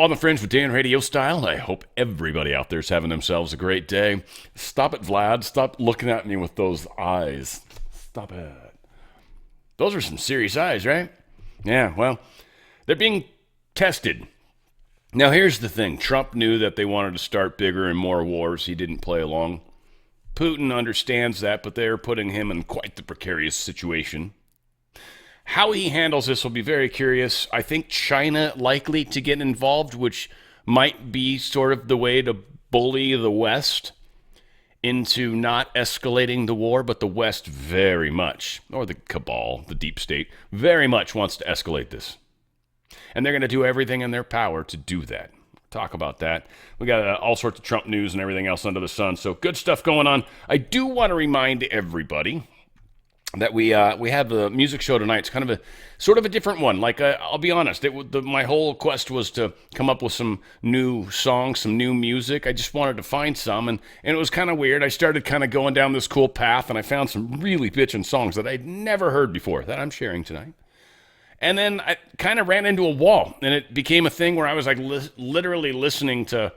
On the Fringe with Dan Radio Style. I hope everybody out there's having themselves a great day. Stop it, Vlad. Stop looking at me with those eyes. Stop it. Those are some serious eyes, right? Yeah, well, they're being tested. Now, here's the thing. Trump knew that they wanted to start bigger and more wars. He didn't play along. Putin understands that, but they're putting him in quite the precarious situation. How he handles this will be very curious. I think China likely to get involved, which might be sort of the way to bully the West into not escalating the war, but the West very much, or the cabal, the deep state, very much wants to escalate this. And they're going to do everything in their power to do that. Talk about that. We got all sorts of Trump news and everything else under the sun, so good stuff going on. I do want to remind everybody that we have a music show tonight. It's kind of a sort of a different one. Like I'll be honest, my whole quest was to come up with some new songs, some new music. I just wanted to find some, and it was kind of weird. I started kind of going down this cool path, and I found some really bitchin' songs that I'd never heard before that I'm sharing tonight. And then I kind of ran into a wall, and it became a thing where I was like literally listening to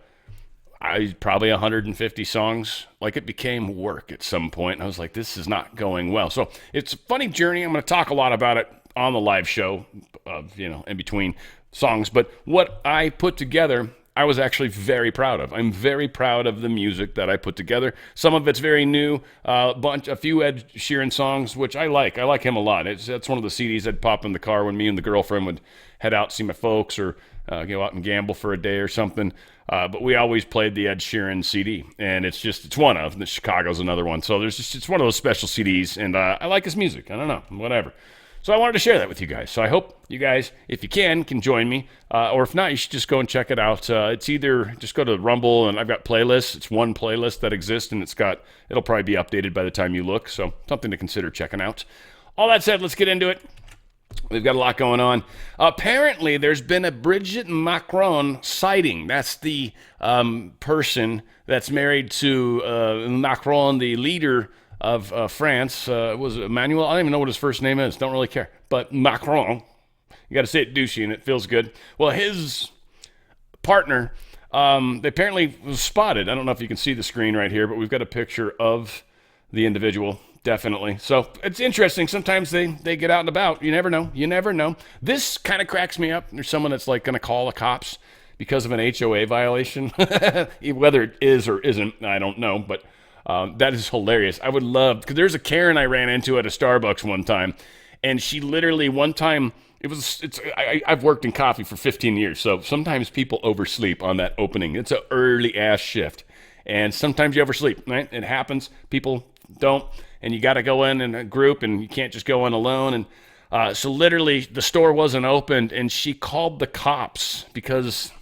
probably 150 songs. Like it became work at some point. I was like, this is not going well. So it's a funny journey. I'm going to talk a lot about it on the live show, in between songs. But what I put together, I was actually very proud of. I'm very proud of the music that I put together. Some of it's very new, a few Ed Sheeran songs, which I like. I like him a lot. That's one of the CDs I'd pop in the car when me and the girlfriend would head out, see my folks, or go out and gamble for a day or something. But we always played the Ed Sheeran CD, and it's one of. The Chicago's another one. So it's one of those special CDs, and I like his music. I don't know, whatever. So I wanted to share that with you guys. So I hope you guys, if you can join me. Or if not, you should just go and check it out. It's either just go to Rumble, and I've got playlists. It's one playlist that exists, and it'll probably be updated by the time you look. So something to consider checking out. All that said, let's get into it. We've got a lot going on. Apparently, there's been a Brigitte Macron sighting. That's the person that's married to Macron, the leader of France. Was it Emmanuel? I don't even know what his first name is. Don't really care. But Macron. You got to say it douchey, and it feels good. Well, his partner, they apparently was spotted. I don't know if you can see the screen right here, but we've got a picture of the individual. Definitely. So it's interesting. Sometimes they get out and about. You never know. You never know. This kind of cracks me up. There's someone that's like going to call the cops because of an HOA violation. Whether it is or isn't, I don't know. But that is hilarious. I would love, because there's a Karen I ran into at a Starbucks one time, and she literally one time, I've worked in coffee for 15 years, so sometimes people oversleep on that opening. It's an early ass shift, and sometimes you oversleep, right? It happens. People don't. And you got to go in a group, and you can't just go in alone. And so literally the store wasn't opened, and she called the cops because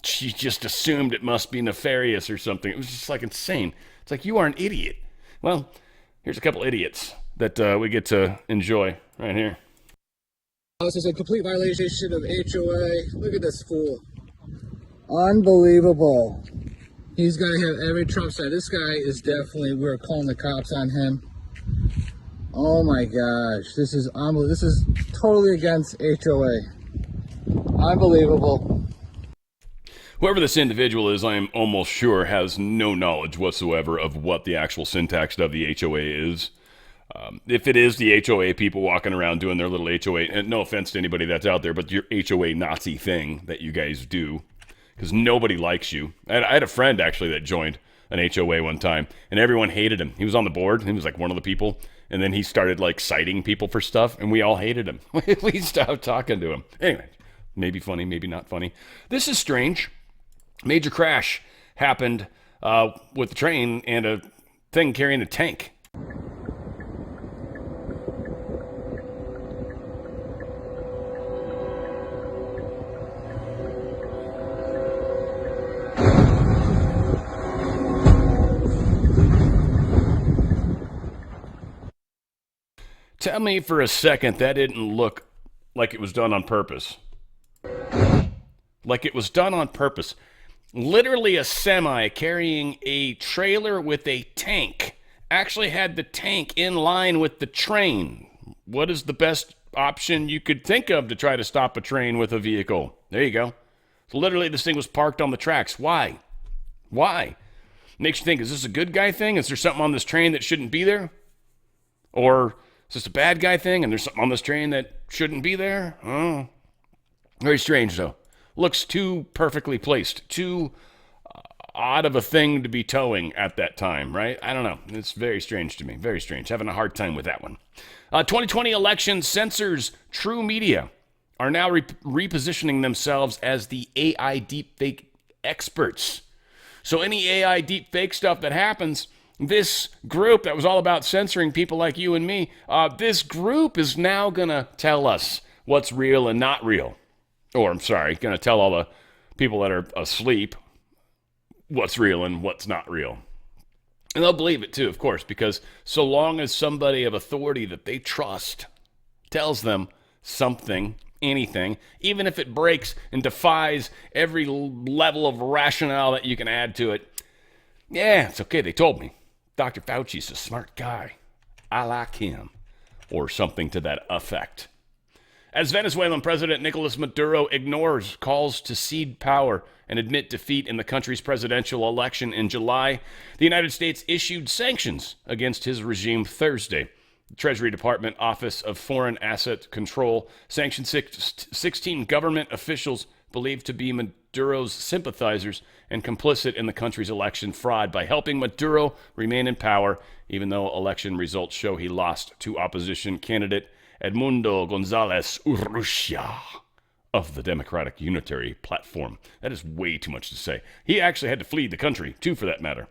she just assumed it must be nefarious or something. It was just like insane. It's like, you are an idiot. Well, here's a couple idiots that we get to enjoy right here. This is a complete violation of HOA. Look at this fool. Unbelievable. He's got to have every Trump side. This guy is definitely, we're calling the cops on him. Oh my gosh, this is unbelievable. This is totally against HOA. Unbelievable. Whoever this individual is, I am almost sure has no knowledge whatsoever of what the actual syntax of the HOA is. If it is the HOA people walking around doing their little HOA, and no offense to anybody that's out there, but your HOA Nazi thing that you guys do, because nobody likes you. I had a friend actually that joined an HOA one time, and everyone hated him. He was on the board, he was like one of the people, and then he started like citing people for stuff, and we all hated him. We stopped talking to him. Anyway, maybe funny, maybe not funny. This is strange. Major crash happened with the train and a thing carrying a tank. Tell me for a second that didn't look like it was done on purpose. Like it was done on purpose. Literally a semi carrying a trailer with a tank actually had the tank in line with the train. What is the best option you could think of to try to stop a train with a vehicle? There you go. So literally, this thing was parked on the tracks. Why? Why? Makes you think, is this a good guy thing? Is there something on this train that shouldn't be there? Or is this a bad guy thing and there's something on this train that shouldn't be there? Oh, very strange, though. Looks too perfectly placed, too odd of a thing to be towing at that time, right? I don't know. It's very strange to me. Very strange. Having a hard time with that one. 2020 election censors True Media are now repositioning themselves as the AI deepfake experts. So any AI deepfake stuff that happens, this group that was all about censoring people like you and me, this group is now going to tell us what's real and not real. Or, I'm sorry, going to tell all the people that are asleep what's real and what's not real. And they'll believe it too, of course, because so long as somebody of authority that they trust tells them something, anything, even if it breaks and defies every level of rationale that you can add to it, yeah, it's okay, they told me. Dr. Fauci's a smart guy. I like him. Or something to that effect. As Venezuelan President Nicolas Maduro ignores calls to cede power and admit defeat in the country's presidential election in July, the United States issued sanctions against his regime Thursday. The Treasury Department Office of Foreign Asset Control sanctioned 16 government officials believed to be Maduro's sympathizers and complicit in the country's election fraud by helping Maduro remain in power, even though election results show he lost to opposition candidate Edmundo Gonzalez Urrutia of the Democratic Unitary Platform. That is way too much to say. He actually had to flee the country, too, for that matter.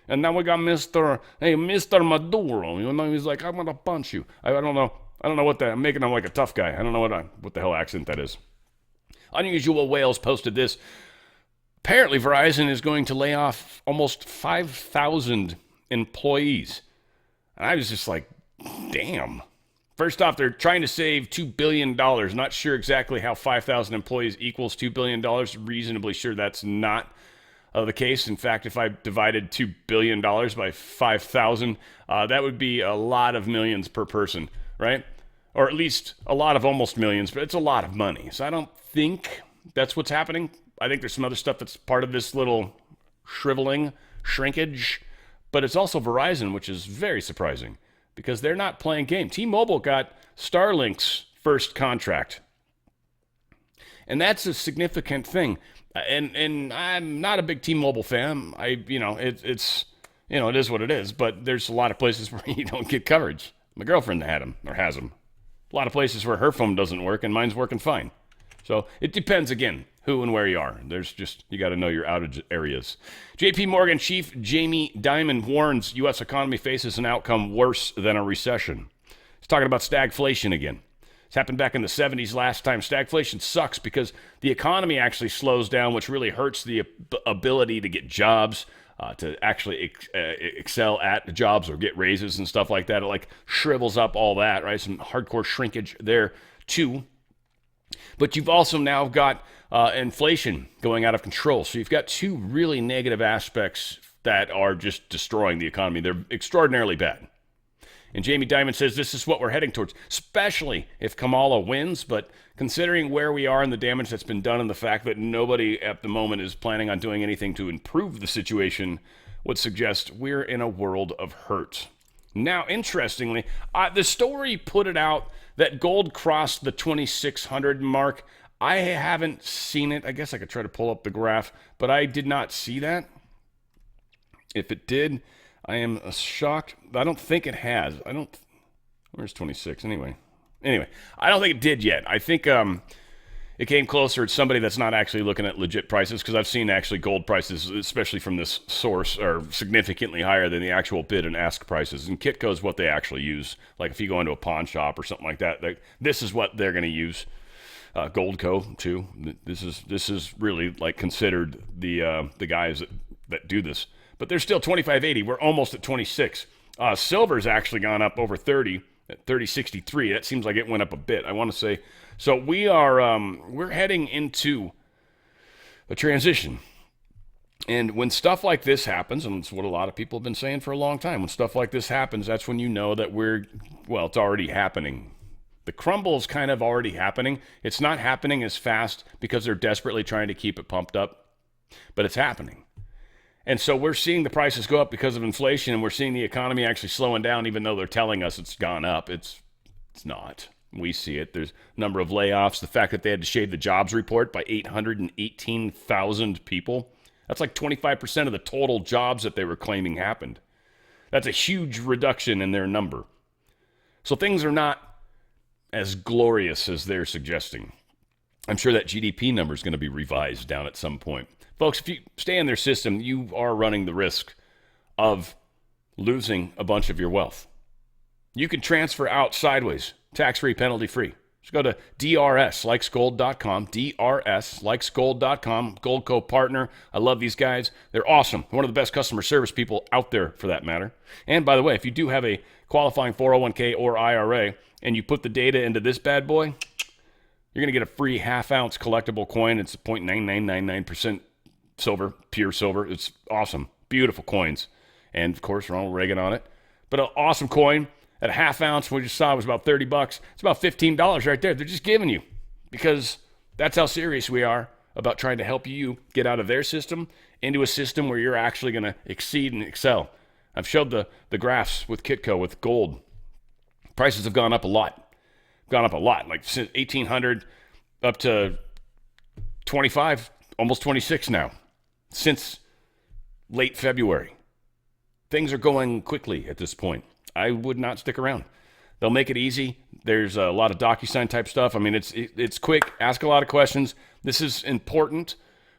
And now we got Mr. Maduro. You know, he's like, I'm gonna punch you. I don't know. I don't know what that. I'm making him like a tough guy. I don't know what the hell accent that is. Unusual Whales posted this. Apparently, Verizon is going to lay off almost 5,000 employees. And I was just like, damn. First off, they're trying to save $2 billion. Not sure exactly how 5,000 employees equals $2 billion. Reasonably sure that's not the case. In fact, if I divided $2 billion by 5,000, that would be a lot of millions per person, right? Or at least a lot of almost millions, but it's a lot of money. So I don't think that's what's happening. I think there's some other stuff that's part of this little shrinkage, but it's also Verizon, which is very surprising because they're not playing game. T-Mobile got Starlink's first contract, and that's a significant thing. And I'm not a big T-Mobile fan. It is what it is, but there's a lot of places where you don't get coverage. My girlfriend had them, or has them. A lot of places where her phone doesn't work and mine's working fine. So it depends, again, who and where you are. You got to know your outage areas. JP Morgan chief Jamie Dimon warns U.S. economy faces an outcome worse than a recession. He's talking about stagflation again. It's happened back in the 70s last time. Stagflation sucks because the economy actually slows down, which really hurts the ability to get jobs, to actually excel at jobs or get raises and stuff like that. It like shrivels up all that, right? Some hardcore shrinkage there too. But you've also now got inflation going out of control. So you've got two really negative aspects that are just destroying the economy. They're extraordinarily bad. And Jamie Dimon says this is what we're heading towards, especially if Kamala wins. But considering where we are and the damage that's been done and the fact that nobody at the moment is planning on doing anything to improve the situation, would suggest we're in a world of hurt. Now, interestingly, the story put it out that gold crossed the 2,600 mark. I haven't seen it. I guess I could try to pull up the graph, but I did not see that. If it did, I am shocked. I don't think it has. Where's 26 anyway? Anyway, I don't think it did yet. I think it came closer. It's somebody that's not actually looking at legit prices, because I've seen actually gold prices, especially from this source, are significantly higher than the actual bid and ask prices. And Kitco is what they actually use. Like if you go into a pawn shop or something like that, this is what they're going to use. Goldco too. This is really like considered the guys that do this. But they're still 25.80. We're almost at 26. Silver's actually gone up over 30 at 30.63. That seems like it went up a bit. I want to say. So we're heading into a transition. And when stuff like this happens, and it's what a lot of people have been saying for a long time, when stuff like this happens, that's when you know that it's already happening. The crumble is kind of already happening. It's not happening as fast because they're desperately trying to keep it pumped up, but it's happening. And so we're seeing the prices go up because of inflation, and we're seeing the economy actually slowing down, even though they're telling us it's gone up. It's not. We see it. There's a number of layoffs. The fact that they had to shave the jobs report by 818,000 people. That's like 25% of the total jobs that they were claiming happened. That's a huge reduction in their number. So things are not as glorious as they're suggesting. I'm sure that GDP number is going to be revised down at some point. Folks, if you stay in their system, you are running the risk of losing a bunch of your wealth. You can transfer out sideways, tax-free, penalty-free. Just go to drslikesgold.com, drslikesgold.com, Goldco partner. I love these guys. They're awesome. One of the best customer service people out there, for that matter. And by the way, if you do have a qualifying 401k or IRA and you put the data into this bad boy, you're going to get a free half-ounce collectible coin. It's 0.9999% silver, pure silver. It's awesome. Beautiful coins. And, of course, Ronald Reagan on it. But an awesome coin. At a half ounce, we just saw it was about $30. It's about $15 right there. They're just giving you, because that's how serious we are about trying to help you get out of their system into a system where you're actually going to exceed and excel. I've showed the graphs with Kitco, with gold. Prices have gone up a lot. Like since 1800 up to 25, almost 26 now, since late February. Things are going quickly at this point. I would not stick around. They'll make it easy. There's a lot of DocuSign type stuff. I mean, it's quick. Ask a lot of questions. This is important,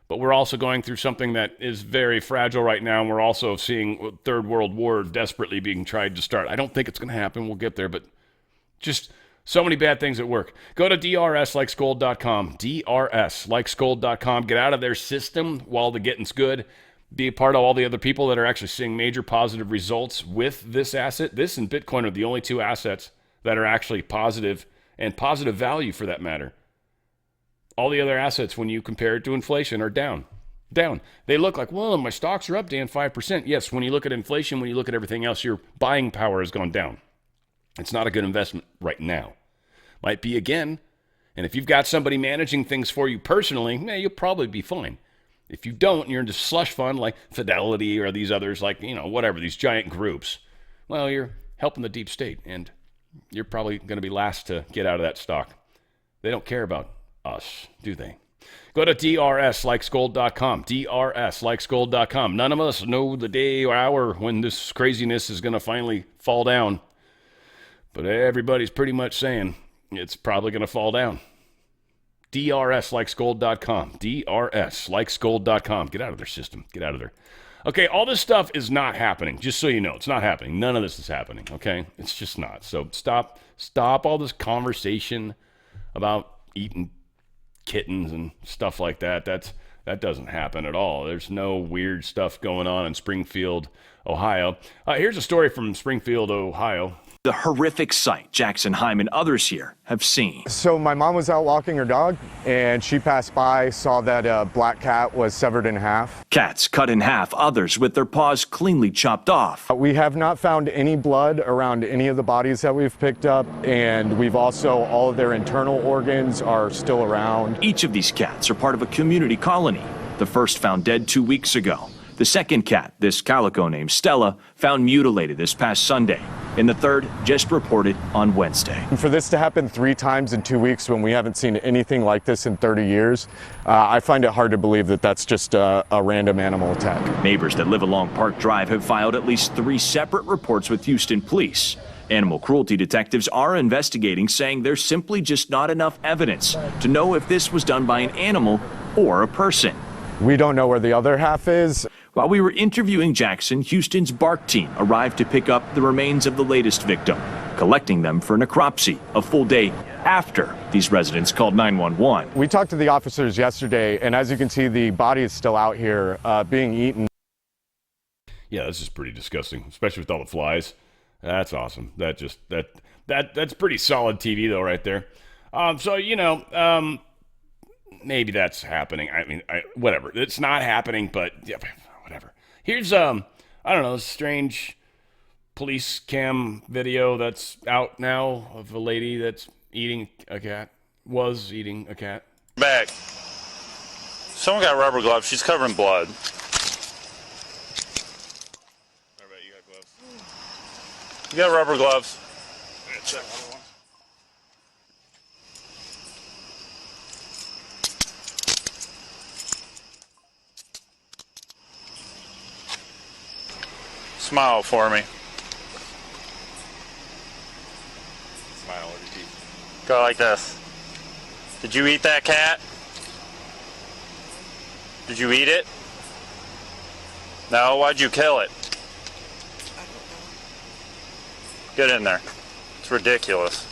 but we're also going through something that is very fragile right now, and we're also seeing Third World War desperately being tried to start. I don't think it's going to happen. We'll get there, but just so many bad things at work. Go to drslikesgold.com, drslikesgold.com. Get out of their system while the getting's good. Be a part of all the other people that are actually seeing major positive results with this asset. This and Bitcoin are the only two assets that are actually positive, and positive value for that matter. All the other assets, when you compare it to inflation, are down. They look like, well, my stocks are up, Dan, 5%. Yes, when you look at inflation, when you look at everything else, your buying power has gone down. It's not a good investment right now. Might be again. And if you've got somebody managing things for you personally, you'll probably be fine. If you don't, and you're into slush fund like Fidelity or these others, like, whatever, these giant groups, well, you're helping the deep state, and you're probably going to be last to get out of that stock. They don't care about us, do they? Go to drslikesgold.com, drslikesgold.com. None of us know the day or hour when this craziness is going to finally fall down, but everybody's pretty much saying it's probably going to fall down. drslikesgold.com, drslikesgold.com. Get out of their system. Get out of there. Okay, all this stuff is not happening. Just so you know, it's not happening. None of this is happening, okay? It's just not. So stop all this conversation about eating kittens and stuff like that. That doesn't happen at all. There's no weird stuff going on in Springfield, Ohio. Here's a story from Springfield, Ohio. The horrific sight Jackson Heim and others here have seen. So my mom was out walking her dog, and she passed by, saw that a black cat was severed in half. Cats cut in half, others with their paws cleanly chopped off. We have not found any blood around any of the bodies that we've picked up, and we've also, all of their internal organs are still around. Each of these cats are part of a community colony. The first found dead 2 weeks ago. The second cat, this calico named Stella, found mutilated this past Sunday. And the third just reported on Wednesday. And for this to happen 3 times in 2 weeks when we haven't seen anything like this in 30 years, I find it hard to believe that that's just a random animal attack. Neighbors that live along Park Drive have filed at least 3 separate reports with Houston police. Animal cruelty detectives are investigating, saying there's simply just not enough evidence to know if this was done by an animal or a person. We don't know where the other half is. While we were interviewing Jackson, Houston's BARC team arrived to pick up the remains of the latest victim, collecting them for necropsy a full day after these residents called 911. We talked to the officers yesterday, and as you can see, the body is still out here being eaten. Yeah, this is pretty disgusting, especially with all the flies. That's awesome. That's pretty solid TV though, right there. Maybe that's happening. I mean, whatever. It's not happening, but yeah, whatever. Here's I don't know, strange police cam video that's out now of a lady that's eating a cat. Was eating a cat. Back. Someone got rubber gloves. She's covered in blood. You got gloves. You got rubber gloves. Smile for me. Smile with your teeth. Go like this. Did you eat that cat? Did you eat it? No, why'd you kill it? Get in there. It's ridiculous.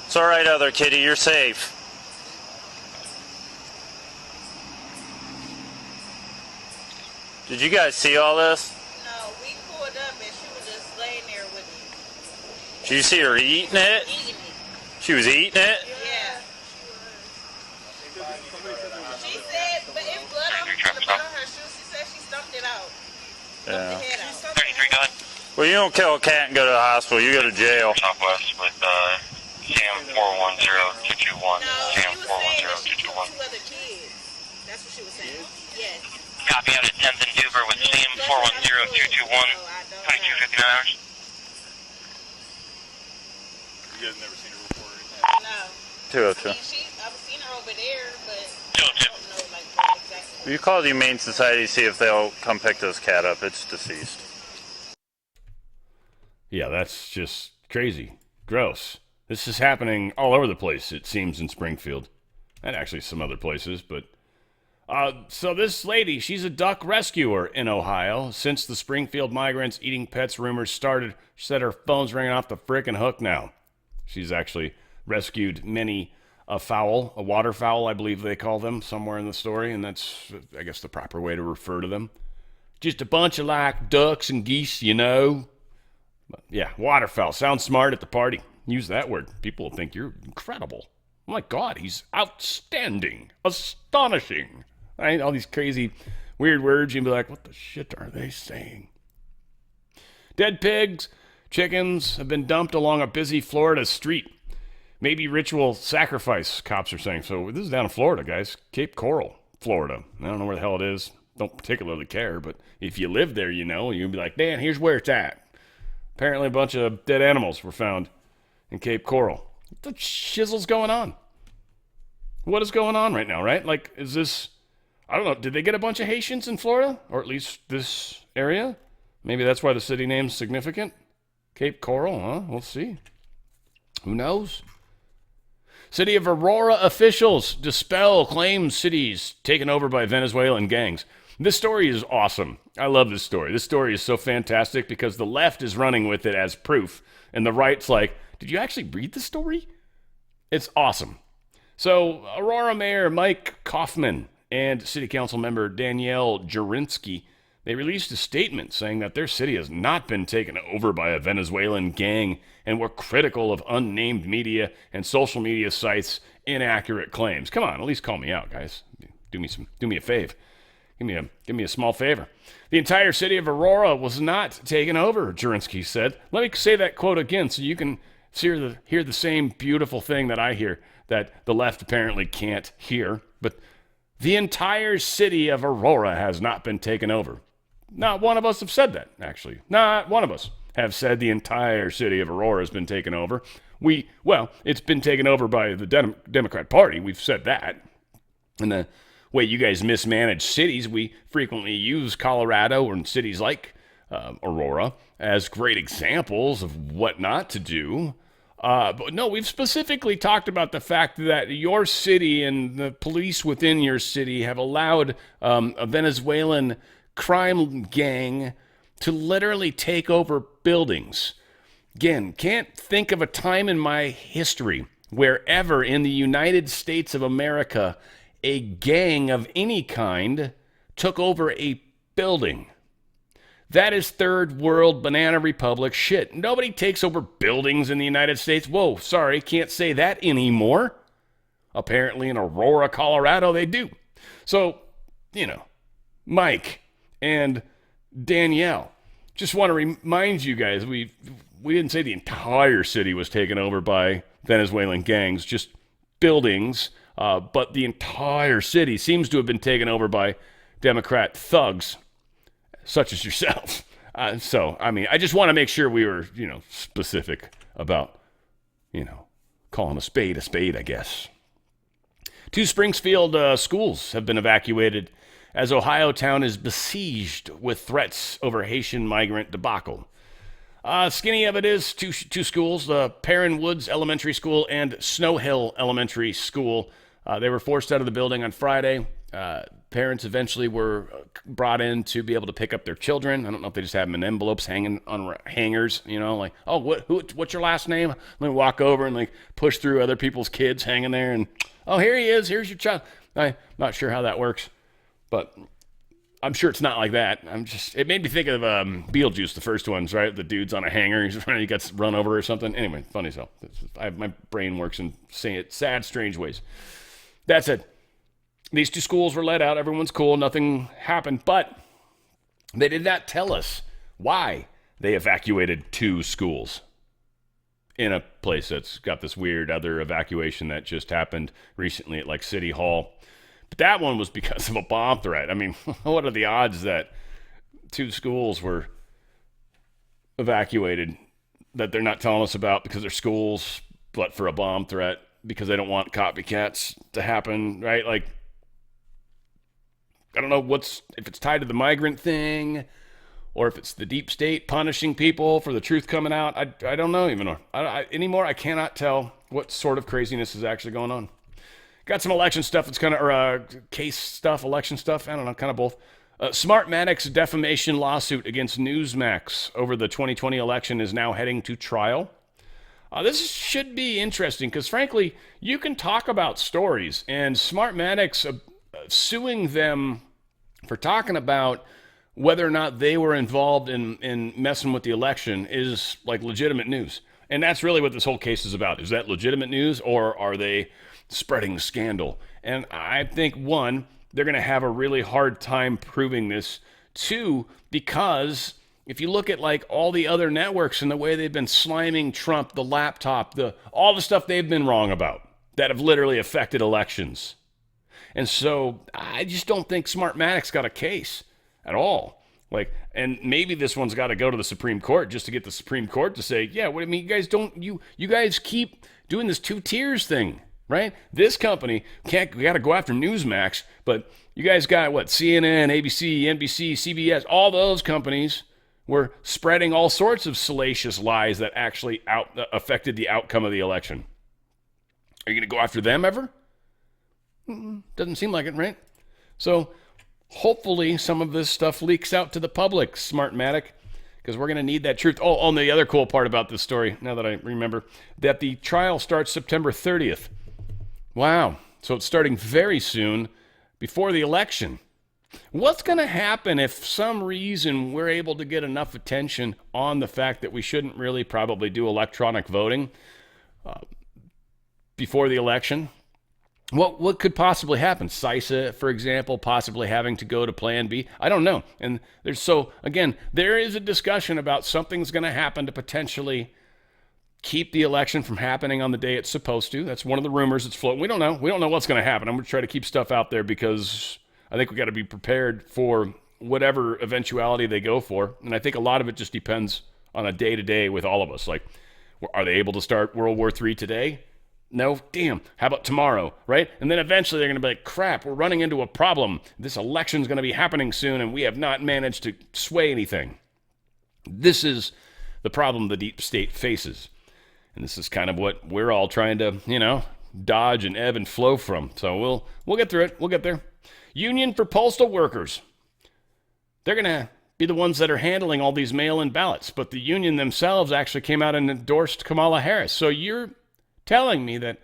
It's alright, other kitty, you're safe. Did you guys see all this? No, we pulled up and she was just laying there with me. Did you see her eating it? Eating it. She was eating it? Yeah. She said, but it blood on her shoes. She said she stumped it out. Yeah. The head out. 33 gun. Well, you don't kill a cat and go to the hospital, you go to jail. Southwest with Sam 410221. No, she Sam was saying that she 410221. killed 2 other kids. That's what she was saying. Yes. Copy out at 10th and Duber with Sam 410221. 2259 hours. You guys never seen her report or anything? No. 202. I've seen her over there, but Yo, I don't know like what exactly. Will you call the Humane Society, see if they'll come pick this cat up? It's deceased. Yeah, that's just crazy. Gross. This is happening all over the place, it seems, in Springfield. And actually some other places, but... so this lady, she's a duck rescuer in Ohio. Since the Springfield migrants eating pets rumors started, she said her phone's ringing off the frickin' hook now. She's actually rescued many a waterfowl, I believe they call them, somewhere in the story, and that's, I guess, the proper way to refer to them. Just a bunch of, like, ducks and geese, you know? But, yeah, waterfowl. Sounds smart at the party. Use that word. People will think you're incredible. Oh my God, he's outstanding, astonishing. Right? All these crazy, weird words. You'd be like, what the shit are they saying? Dead pigs, chickens have been dumped along a busy Florida street. Maybe ritual sacrifice, cops are saying. So this is down in Florida, guys. Cape Coral, Florida. I don't know where the hell it is. Don't particularly care, but if you live there, you know, you'd be like, Dan, here's where it's at. Apparently a bunch of dead animals were found in Cape Coral. What the shizzle's going on? What is going on right now, right? Like, is this... I don't know. Did they get a bunch of Haitians in Florida? Or at least this area? Maybe that's why the city name's significant? Cape Coral, huh? We'll see. Who knows? City of Aurora officials dispel claims cities taken over by Venezuelan gangs. This story is awesome. I love this story. This story is so fantastic because the left is running with it as proof. And the right's like, did you actually read the story? It's awesome. So, Aurora Mayor Mike Kaufman and City Council member Danielle Jurinsky, they released a statement saying that their city has not been taken over by a Venezuelan gang and were critical of unnamed media and social media sites' inaccurate claims. Come on, at least call me out, guys. Do me a fave. Give me a small favor. The entire city of Aurora was not taken over, Jurinsky said. Let me say that quote again so you can hear the same beautiful thing that I hear that the left apparently can't hear. But the entire city of Aurora has not been taken over. Not one of us have said that, actually. Not one of us have said the entire city of Aurora has been taken over. It's been taken over by the Democrat Party. We've said that. And the way you guys mismanage cities, we frequently use Colorado and cities like Aurora as great examples of what not to do. But no, we've specifically talked about the fact that your city and the police within your city have allowed a Venezuelan crime gang to literally take over buildings. Again, can't think of a time in my history wherever in the United States of America a gang of any kind took over a building. That is third world banana republic shit. Nobody takes over buildings in the United States. Whoa, sorry, can't say that anymore. Apparently in Aurora, Colorado, they do. So, Mike and Danielle. Just want to remind you guys, we didn't say the entire city was taken over by Venezuelan gangs, just buildings, but the entire city seems to have been taken over by Democrat thugs, such as yourself. So, I mean, I just want to make sure we were, specific about, calling a spade, I guess. 2 Springfield schools have been evacuated as Ohio town is besieged with threats over Haitian migrant debacle. Skinny of it is two schools, Perrin Woods Elementary School and Snow Hill Elementary School. They were forced out of the building on Friday. Parents eventually were brought in to be able to pick up their children. I don't know if they just have them in envelopes hanging on hangers, like, oh, what's your last name? Let me walk over and push through other people's kids hanging there, and oh, here he is. Here's your child. I'm not sure how that works, but I'm sure it's not like that. It made me think of Beetlejuice, the first ones, right? The dude's on a hanger, he gets run over or something. Anyway, funny as hell. My brain works in sad, strange ways. That's it. These 2 schools were let out. Everyone's cool. Nothing happened. But they did not tell us why they evacuated 2 schools in a place that's got this weird other evacuation that just happened recently at City Hall. But that one was because of a bomb threat. I mean, what are the odds that 2 schools were evacuated that they're not telling us about because they're schools, but for a bomb threat because they don't want copycats to happen, right? I don't know if it's tied to the migrant thing or if it's the deep state punishing people for the truth coming out. I don't know even anymore. I cannot tell what sort of craziness is actually going on. Got some election stuff that's case stuff, election stuff. I don't know, kind of both. Smartmatic's defamation lawsuit against Newsmax over the 2020 election is now heading to trial. This should be interesting because, frankly, you can talk about stories, and Smartmatic's suing them for talking about whether or not they were involved in messing with the election is legitimate news. And that's really what this whole case is about. Is that legitimate news, or are they spreading scandal? And I think, 1, they're going to have a really hard time proving this. 2, because if you look at all the other networks and the way they've been sliming Trump, the laptop, all the stuff they've been wrong about that have literally affected elections. And so I just don't think Smartmatic's got a case at all. And maybe this one's got to go to the Supreme Court just to get the Supreme Court to say, yeah, what I mean, you guys keep doing this 2 tiers thing, right? This company we got to go after Newsmax, but you guys got CNN, ABC, NBC, CBS, all those companies were spreading all sorts of salacious lies that actually affected the outcome of the election. Are you going to go after them ever? Doesn't seem like it, right? So hopefully some of this stuff leaks out to the public, Smartmatic, because we're going to need that truth. Oh, and the other cool part about this story, now that I remember, that the trial starts September 30th. Wow. So it's starting very soon before the election. What's going to happen if some reason we're able to get enough attention on the fact that we shouldn't really probably do electronic voting before the election? What could possibly happen? CISA, for example, possibly having to go to Plan B. I don't know. And there is a discussion about something's going to happen to potentially keep the election from happening on the day it's supposed to. That's one of the rumors that's floating. We don't know. We don't know what's going to happen. I'm going to try to keep stuff out there because I think we got to be prepared for whatever eventuality they go for. And I think a lot of it just depends on a day-to-day with all of us. Are they able to start World War III today? No? Damn. How about tomorrow, right? And then eventually they're going to be like, crap, we're running into a problem. This election's going to be happening soon, and we have not managed to sway anything. This is the problem the deep state faces. And this is kind of what we're all trying to, dodge and ebb and flow from. So we'll get through it. We'll get there. Union for Postal Workers. They're going to be the ones that are handling all these mail-in ballots. But the union themselves actually came out and endorsed Kamala Harris. So you're telling me that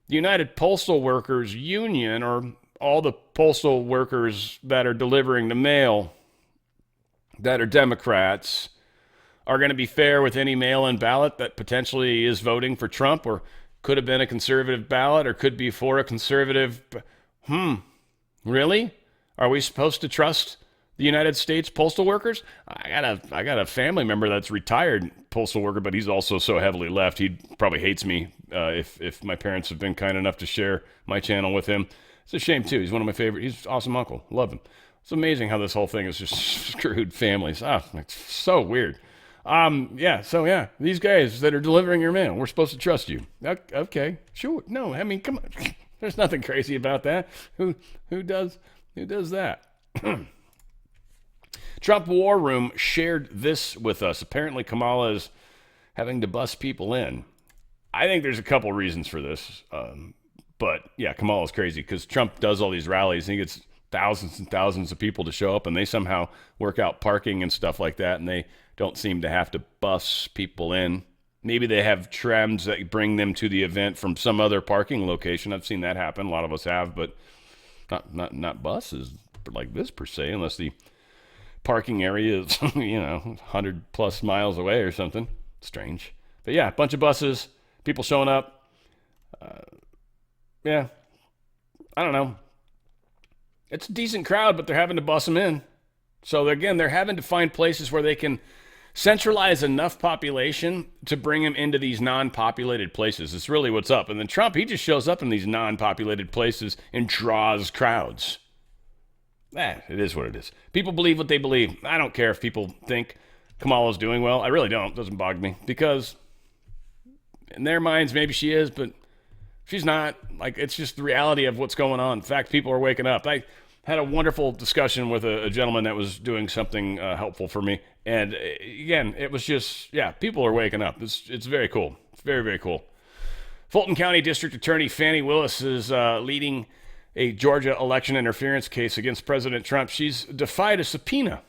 the United Postal Workers Union, or all the postal workers that are delivering the mail that are Democrats, are going to be fair with any mail-in ballot that potentially is voting for Trump, or could have been a conservative ballot, or could be for a conservative. Really? Are we supposed to trust the United States postal workers? I got a family member that's retired postal worker, but he's also so heavily left. He probably hates me if my parents have been kind enough to share my channel with him. It's a shame too. He's one of my favorite. He's an awesome uncle. Love him. It's amazing how this whole thing is just screwed families. It's so weird. These guys that are delivering your mail, we're supposed to trust you. Okay, sure. No, I mean, come on. There's nothing crazy about that. Who does that? Trump War Room shared this with us. Apparently, Kamala is having to bus people in. I think there's a couple reasons for this. But yeah, Kamala's crazy because Trump does all these rallies and he gets thousands and thousands of people to show up, and they somehow work out parking and stuff like that, and they don't seem to have to bus people in. Maybe they have trams that bring them to the event from some other parking location. I've seen that happen. A lot of us have, but not buses like this per se, unless the parking area is 100 plus miles away or something. Strange. But yeah, a bunch of buses, people showing up. I don't know. It's a decent crowd, but they're having to bus them in. So again, they're having to find places where they can centralize enough population to bring them into these non-populated places. It's really what's up. And then Trump, he just shows up in these non-populated places and draws crowds. It is what it is. People believe what they believe. I don't care if people think Kamala's doing well. I really don't. It doesn't bog me. Because in their minds, maybe she is, but she's not. Like, it's just the reality of what's going on. In fact, people are waking up. I had a wonderful discussion with a gentleman that was doing something helpful for me. And again, it was just, people are waking up. It's very cool. It's very, very cool. Fulton County District Attorney Fani Willis is leading a Georgia election interference case against President Trump. She's defied a subpoena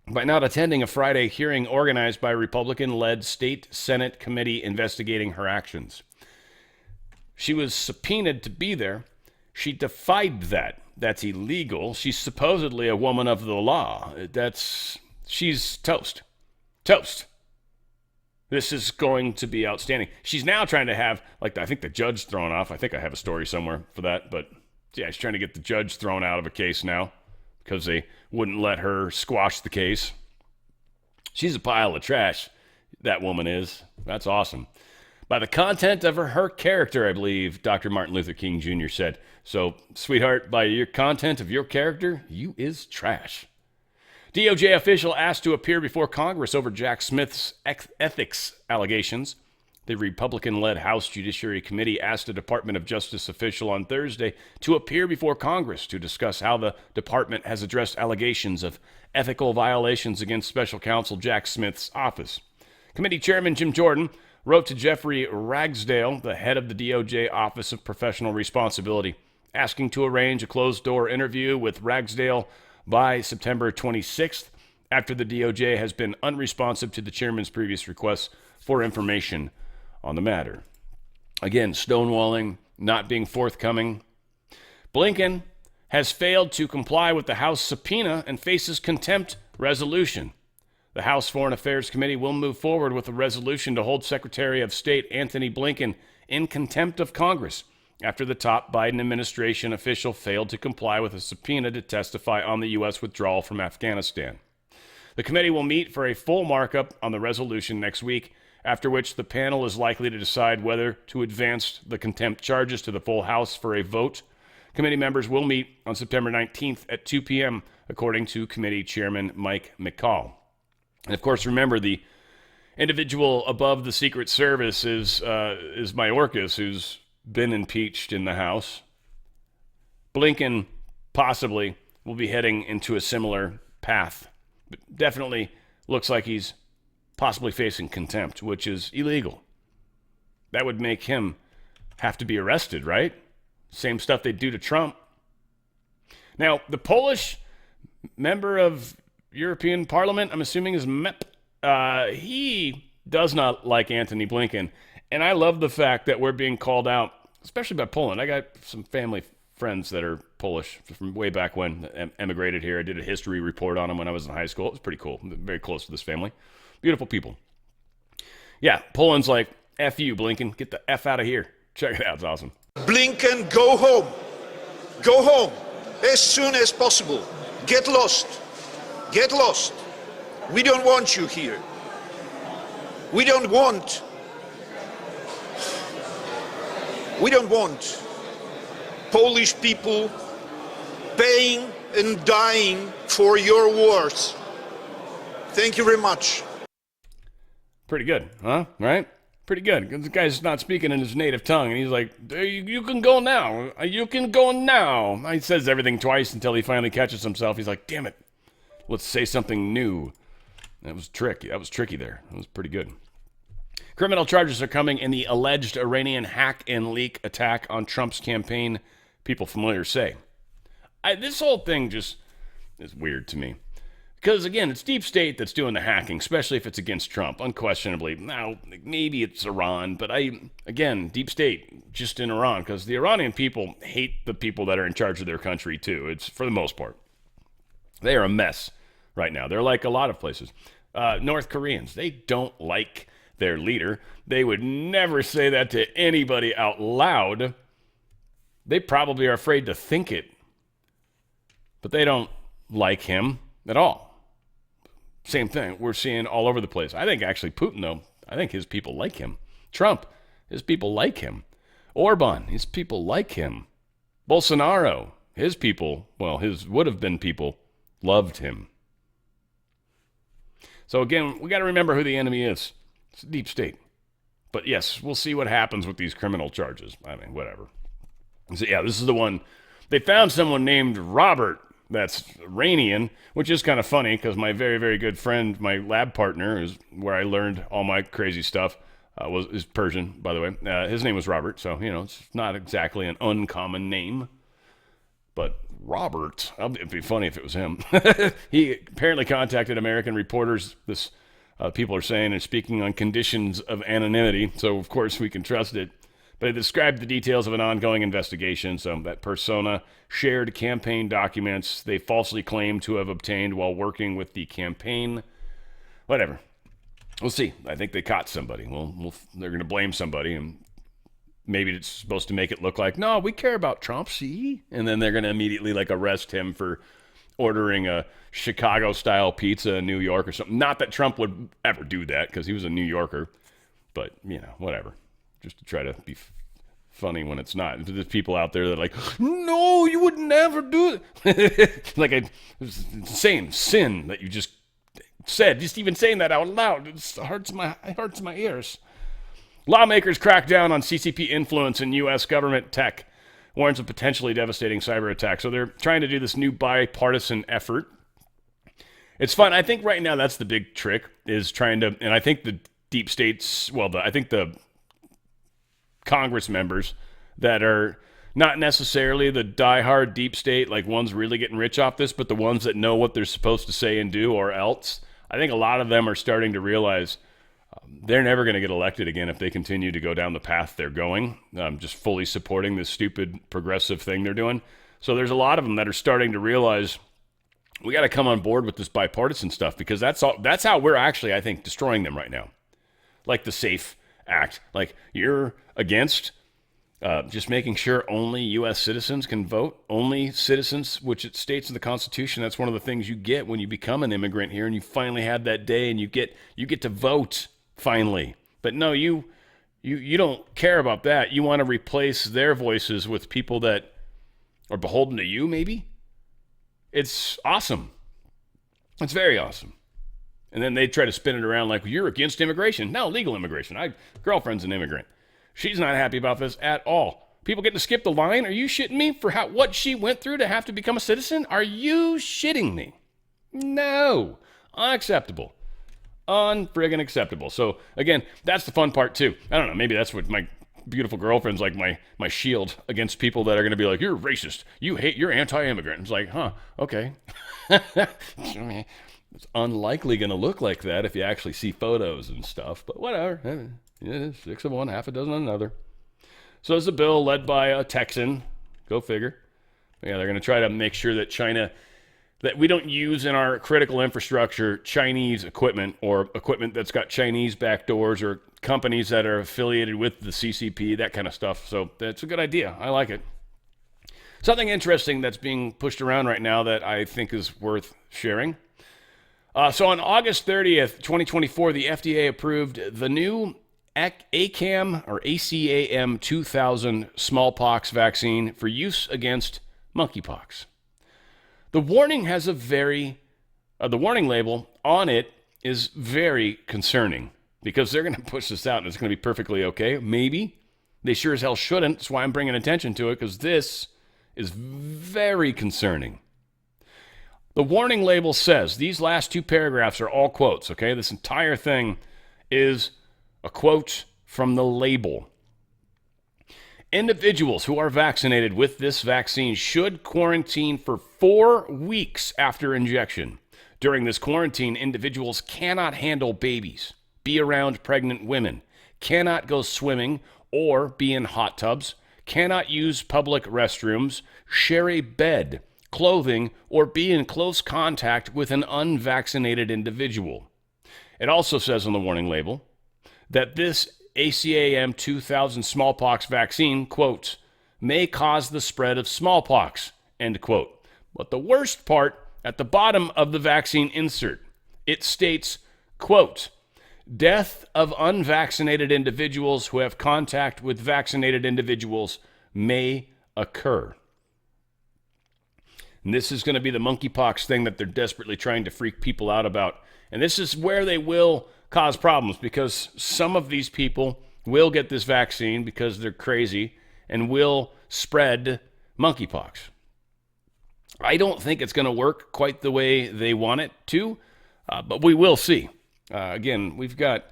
by not attending a Friday hearing organized by a Republican-led state Senate committee investigating her actions. She was subpoenaed to be there. She defied that. That's illegal. She's supposedly a woman of the law. She's toast. Toast. This is going to be outstanding. She's now trying to have, I think the judge thrown off. I think I have a story somewhere for that. But yeah, she's trying to get the judge thrown out of a case now because they wouldn't let her squash the case. She's a pile of trash, that woman is. That's awesome. By the content of her character, I believe Dr. Martin Luther King Jr. said. So, sweetheart, by your content of your character, you is trash. DOJ official asked to appear before Congress over Jack Smith's ethics allegations. The Republican-led House Judiciary Committee asked a Department of Justice official on Thursday to appear before Congress to discuss how the department has addressed allegations of ethical violations against Special Counsel Jack Smith's office. Committee Chairman Jim Jordan wrote to Jeffrey Ragsdale, the head of the DOJ Office of Professional Responsibility, asking to arrange a closed-door interview with Ragsdale by September 26th, after the DOJ has been unresponsive to the chairman's previous requests for information on the matter. Again, stonewalling, not being forthcoming. Blinken has failed to comply with the House subpoena and faces contempt resolution. The House Foreign Affairs Committee will move forward with a resolution to hold Secretary of State Antony Blinken in contempt of Congress after the top Biden administration official failed to comply with a subpoena to testify on the U.S. withdrawal from Afghanistan. The committee will meet for a full markup on the resolution next week, after which the panel is likely to decide whether to advance the contempt charges to the full House for a vote. Committee members will meet on September 19th at 2 p.m., according to Committee Chairman Mike McCall. And of course, remember, the individual above the Secret Service is Mayorkas, who's been impeached in the House. Blinken possibly will be heading into a similar path, but definitely looks like he's possibly facing contempt, which is illegal. That would make him have to be arrested, right? Same stuff they do to Trump. Now, the Polish member of European Parliament, I'm assuming is MEP, he does not like Antony Blinken. And I love the fact that we're being called out, especially by Poland. I got some family friends that are Polish from way back when, emigrated here. I did a history report on them when I was in high school. It was pretty cool. I'm very close to this family. Beautiful people. Yeah, Poland's like, F you, Blinken. Get the F out of here. Check it out. It's awesome. Blinken, go home. Go home. as soon as possible. Get lost. Get lost. We don't want you here. We don't want Polish people paying and dying for your wars. Thank you very much. Pretty good, huh? Right? Pretty good. This guy's not speaking in his native tongue, and he's like, you can go now. You can go now. He says everything twice until he finally catches himself. He's like, damn it. Let's say something new. That was tricky. That was tricky there. That was pretty good. Criminal charges are coming in the alleged Iranian hack and leak attack on Trump's campaign, people familiar say. This whole thing just is weird to me. Because, again, it's deep state that's doing the hacking, especially if it's against Trump, unquestionably. Now, maybe it's Iran, but again, deep state just in Iran, because the Iranian people hate the people that are in charge of their country, too. It's for the most part. They are a mess right now. They're like a lot of places. North Koreans, they don't like their leader. They would never say that to anybody out loud. They probably are afraid to think it. But they don't like him at all. Same thing we're seeing all over the place. I think actually Putin, though, I think his people like him. Trump, his people like him. Orban, his people like him. Bolsonaro, his people, well, his would have been people, loved him. So again, we got to remember who the enemy is. It's deep state. But yes, we'll see what happens with these criminal charges. I mean, whatever. So yeah, this is the one. They found someone named Robert that's Iranian, which is kind of funny because my very, very good friend, my lab partner, is where I learned all my crazy stuff, is Persian, by the way. His name was Robert, so, it's not exactly an uncommon name. But Robert, it'd be funny if it was him. He apparently contacted American reporters, this people are saying, and speaking on conditions of anonymity, so of course we can trust it. But it described the details of an ongoing investigation. So that persona shared campaign documents they falsely claimed to have obtained while working with the campaign. Whatever. We'll see. I think they caught somebody. They're going to blame somebody, and maybe it's supposed to make it look like, no, we care about Trump, see? And then they're going to immediately arrest him for ordering a Chicago-style pizza in New York or something. Not that Trump would ever do that because he was a New Yorker, but, whatever. Just to try to be funny when it's not. There's people out there that are like, no, you would never do it. Like a insane sin that you just said. Just even saying that out loud, it hurts my ears. Lawmakers crack down on CCP influence in U.S. government tech. Warns of potentially devastating cyber attack. So they're trying to do this new bipartisan effort. It's fun. I think right now that's the big trick, is trying to, and I think the deep states, I think the Congress members that are not necessarily the diehard deep state, like ones really getting rich off this, but the ones that know what they're supposed to say and do or else. I think a lot of them are starting to realize they're never going to get elected again if they continue to go down the path they're going, just fully supporting this stupid progressive thing they're doing. So there's a lot of them that are starting to realize we got to come on board with this bipartisan stuff, because that's how we're actually, I think, destroying them right now. Like the SAFE Act. Like, you're against just making sure only U.S. citizens can vote. Only citizens, which it states in the Constitution, that's one of the things you get when you become an immigrant here and you finally have that day and you get to vote finally. But no, you don't care about that. You want to replace their voices with people that are beholden to you, maybe? It's awesome. It's very awesome. And then they try to spin it around like, you're against immigration. No, legal immigration. My girlfriend's an immigrant. She's not happy about this at all. People get to skip the line? Are you shitting me for what she went through to have to become a citizen? Are you shitting me? No. Unacceptable. Unfriggin' acceptable. So, again, that's the fun part, too. I don't know. Maybe that's what my beautiful girlfriend's like, my shield against people that are going to be like, you're racist. You're anti-immigrant. It's like, huh, okay. It's unlikely going to look like that if you actually see photos and stuff, but whatever. 6 of one, half a dozen of another. So it's a bill led by a Texan. Go figure. Yeah, they're going to try to make sure that we don't use in our critical infrastructure Chinese equipment, or equipment that's got Chinese backdoors, or companies that are affiliated with the CCP, that kind of stuff. So that's a good idea. I like it. Something interesting that's being pushed around right now that I think is worth sharing. So on August 30th, 2024, the FDA approved the new ACAM or ACAM 2000 smallpox vaccine for use against monkeypox. The warning has the warning label on it is very concerning because they're going to push this out and it's going to be perfectly okay. Maybe. They sure as hell shouldn't. That's why I'm bringing attention to it, because this is very concerning. The warning label says, these last two paragraphs are all quotes, okay? This entire thing is a quote from the label. Individuals who are vaccinated with this vaccine should quarantine for 4 weeks after injection. During this quarantine, individuals cannot handle babies, be around pregnant women, cannot go swimming or be in hot tubs, cannot use public restrooms, share a bed, clothing, or be in close contact with an unvaccinated individual. It also says on the warning label that this ACAM 2000 smallpox vaccine, quote, may cause the spread of smallpox, end quote. But the worst part, at the bottom of the vaccine insert, it states, quote, death of unvaccinated individuals who have contact with vaccinated individuals may occur. And this is going to be the monkeypox thing that they're desperately trying to freak people out about. And this is where they will cause problems, because some of these people will get this vaccine because they're crazy and will spread monkeypox. I don't think it's going to work quite the way they want it to, but we will see. Again, we've got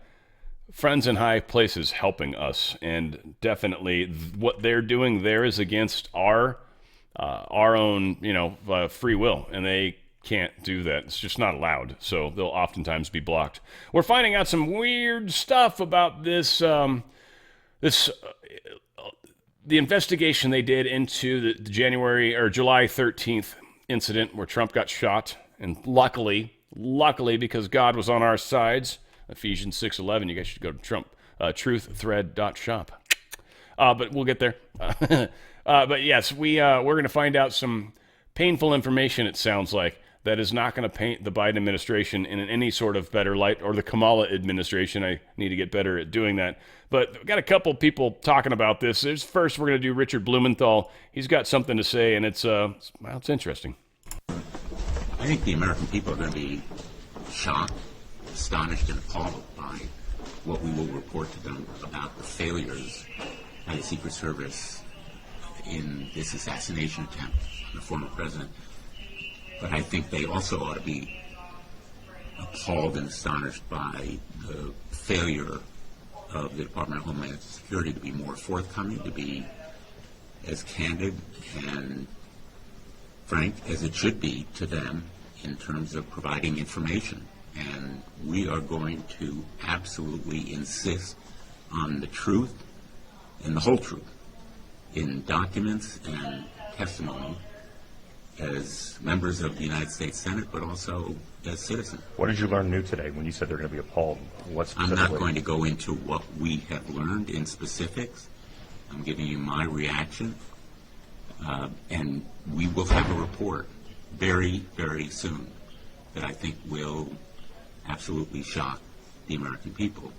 friends in high places helping us, and definitely what they're doing there is against our own, free will, and they can't do that. It's just not allowed, so they'll oftentimes be blocked. We're finding out some weird stuff about this, the investigation they did into the July 13th incident where Trump got shot, and luckily, because God was on our sides, Ephesians 6:11. You guys should go to truththread.shop. But we'll get there. But yes, we're going to find out some painful information, it sounds like, that is not going to paint the Biden administration in any sort of better light, or the Kamala administration. I need to get better at doing that. But we've got a couple people talking about this. First, we're going to do Richard Blumenthal. He's got something to say, and it's interesting. I think the American people are going to be shocked, astonished, and appalled by what we will report to them about the failures by the Secret Service in this assassination attempt on the former president. But I think they also ought to be appalled and astonished by the failure of the Department of Homeland Security to be more forthcoming, to be as candid and frank as it should be to them in terms of providing information. And we are going to absolutely insist on the truth and the whole truth in documents and testimony as members of the United States Senate, but also as citizens. What did you learn new today when you said they're going to be appalled? What specifically? I'm not going to go into what we have learned in specifics. I'm giving you my reaction. And we will have a report very, very soon that I think will absolutely shock the American people,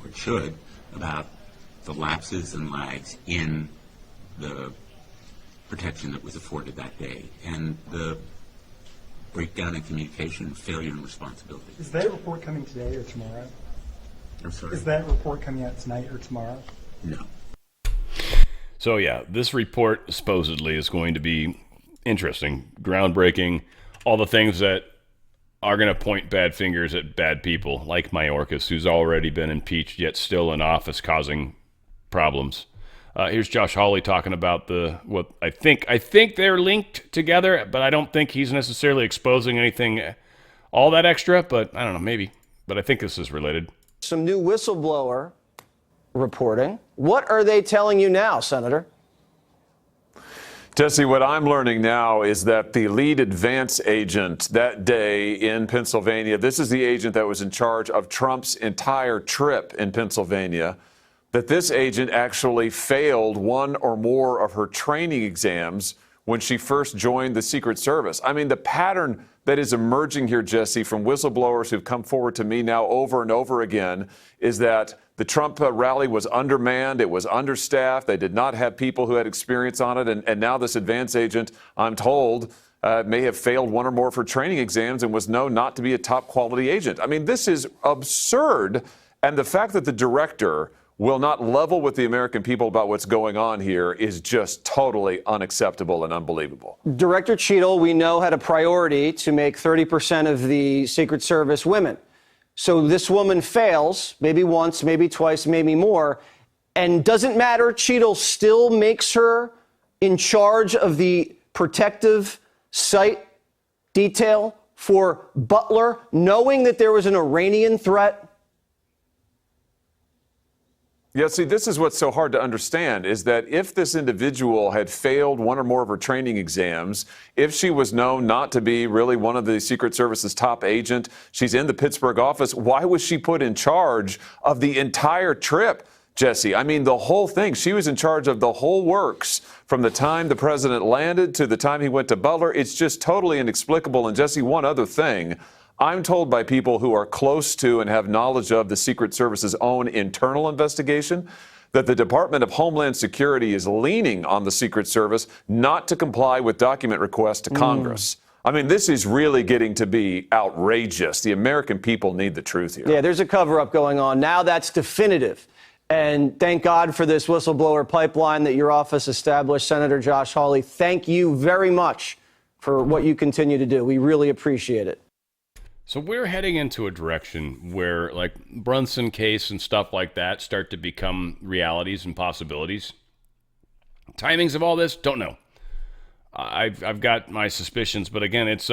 or it should, about the lapses and lags in the protection that was afforded that day and the breakdown in communication, failure in responsibility. Is that report coming today or tomorrow? I'm sorry? Is that report coming out tonight or tomorrow? No. So yeah, this report supposedly is going to be interesting, groundbreaking, all the things that are going to point bad fingers at bad people, like Mayorkas, who's already been impeached yet still in office causing problems. Here's Josh Hawley talking about what I think they're linked together, but I don't think he's necessarily exposing anything all that extra, but I don't know, maybe. But I think this is related. Some new whistleblower reporting. What are they telling you now, Senator? Tessie, what I'm learning now is that the lead advance agent that day in Pennsylvania, this is the agent that was in charge of Trump's entire trip in Pennsylvania, that this agent actually failed one or more of her training exams when she first joined the Secret Service. I mean, the pattern that is emerging here, Jesse, from whistleblowers who've come forward to me now over and over again is that the Trump rally was undermanned, it was understaffed, they did not have people who had experience on it, and now this advance agent, I'm told, may have failed one or more of her training exams and was known not to be a top quality agent. I mean, this is absurd. And the fact that the director will not level with the American people about what's going on here is just totally unacceptable and unbelievable. Director Cheadle, we know, had a priority to make 30% of the Secret Service women. So this woman fails, maybe once, maybe twice, maybe more, and doesn't matter. Cheadle still makes her in charge of the protective site detail for Butler, knowing that there was an Iranian threat. Yeah, see, this is what's so hard to understand is that if this individual had failed one or more of her training exams, if she was known not to be really one of the Secret Service's top agent, she's in the Pittsburgh office, why was she put in charge of the entire trip, Jesse? I mean, the whole thing. She was in charge of the whole works from the time the president landed to the time he went to Butler. It's just totally inexplicable. And Jesse, one other thing. I'm told by people who are close to and have knowledge of the Secret Service's own internal investigation that the Department of Homeland Security is leaning on the Secret Service not to comply with document requests to Congress. I mean, this is really getting to be outrageous. The American people need the truth here. Yeah, there's a cover-up going on. Now that's definitive. And thank God for this whistleblower pipeline that your office established. Senator Josh Hawley, thank you very much for what you continue to do. We really appreciate it. So we're heading into a direction where, like, Brunson case and stuff like that start to become realities and possibilities. Timings of all this, don't know. I've got my suspicions, but again, it's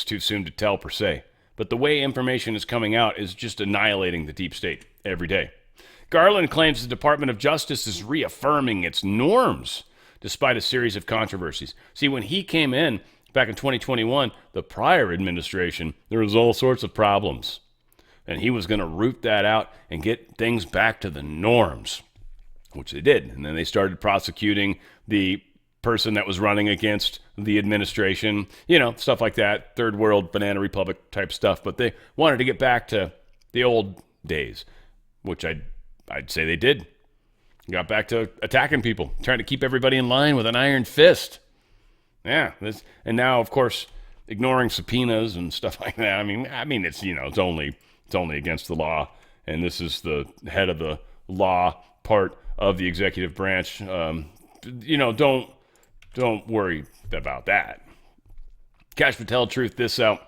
too soon to tell per se. But the way information is coming out is just annihilating the deep state every day. Garland claims the Department of Justice is reaffirming its norms despite a series of controversies. See, when he came in back in 2021, the prior administration, there was all sorts of problems. And he was going to root that out and get things back to the norms, which they did. And then they started prosecuting the person that was running against the administration, stuff like that, third world banana republic type stuff. But they wanted to get back to the old days, which I'd say they did. Got back to attacking people, trying to keep everybody in line with an iron fist. Yeah, and now, of course, ignoring subpoenas and stuff like that. I mean, it's it's only against the law, and this is the head of the law part of the executive branch. Don't worry about that. Cash Patel truth this out.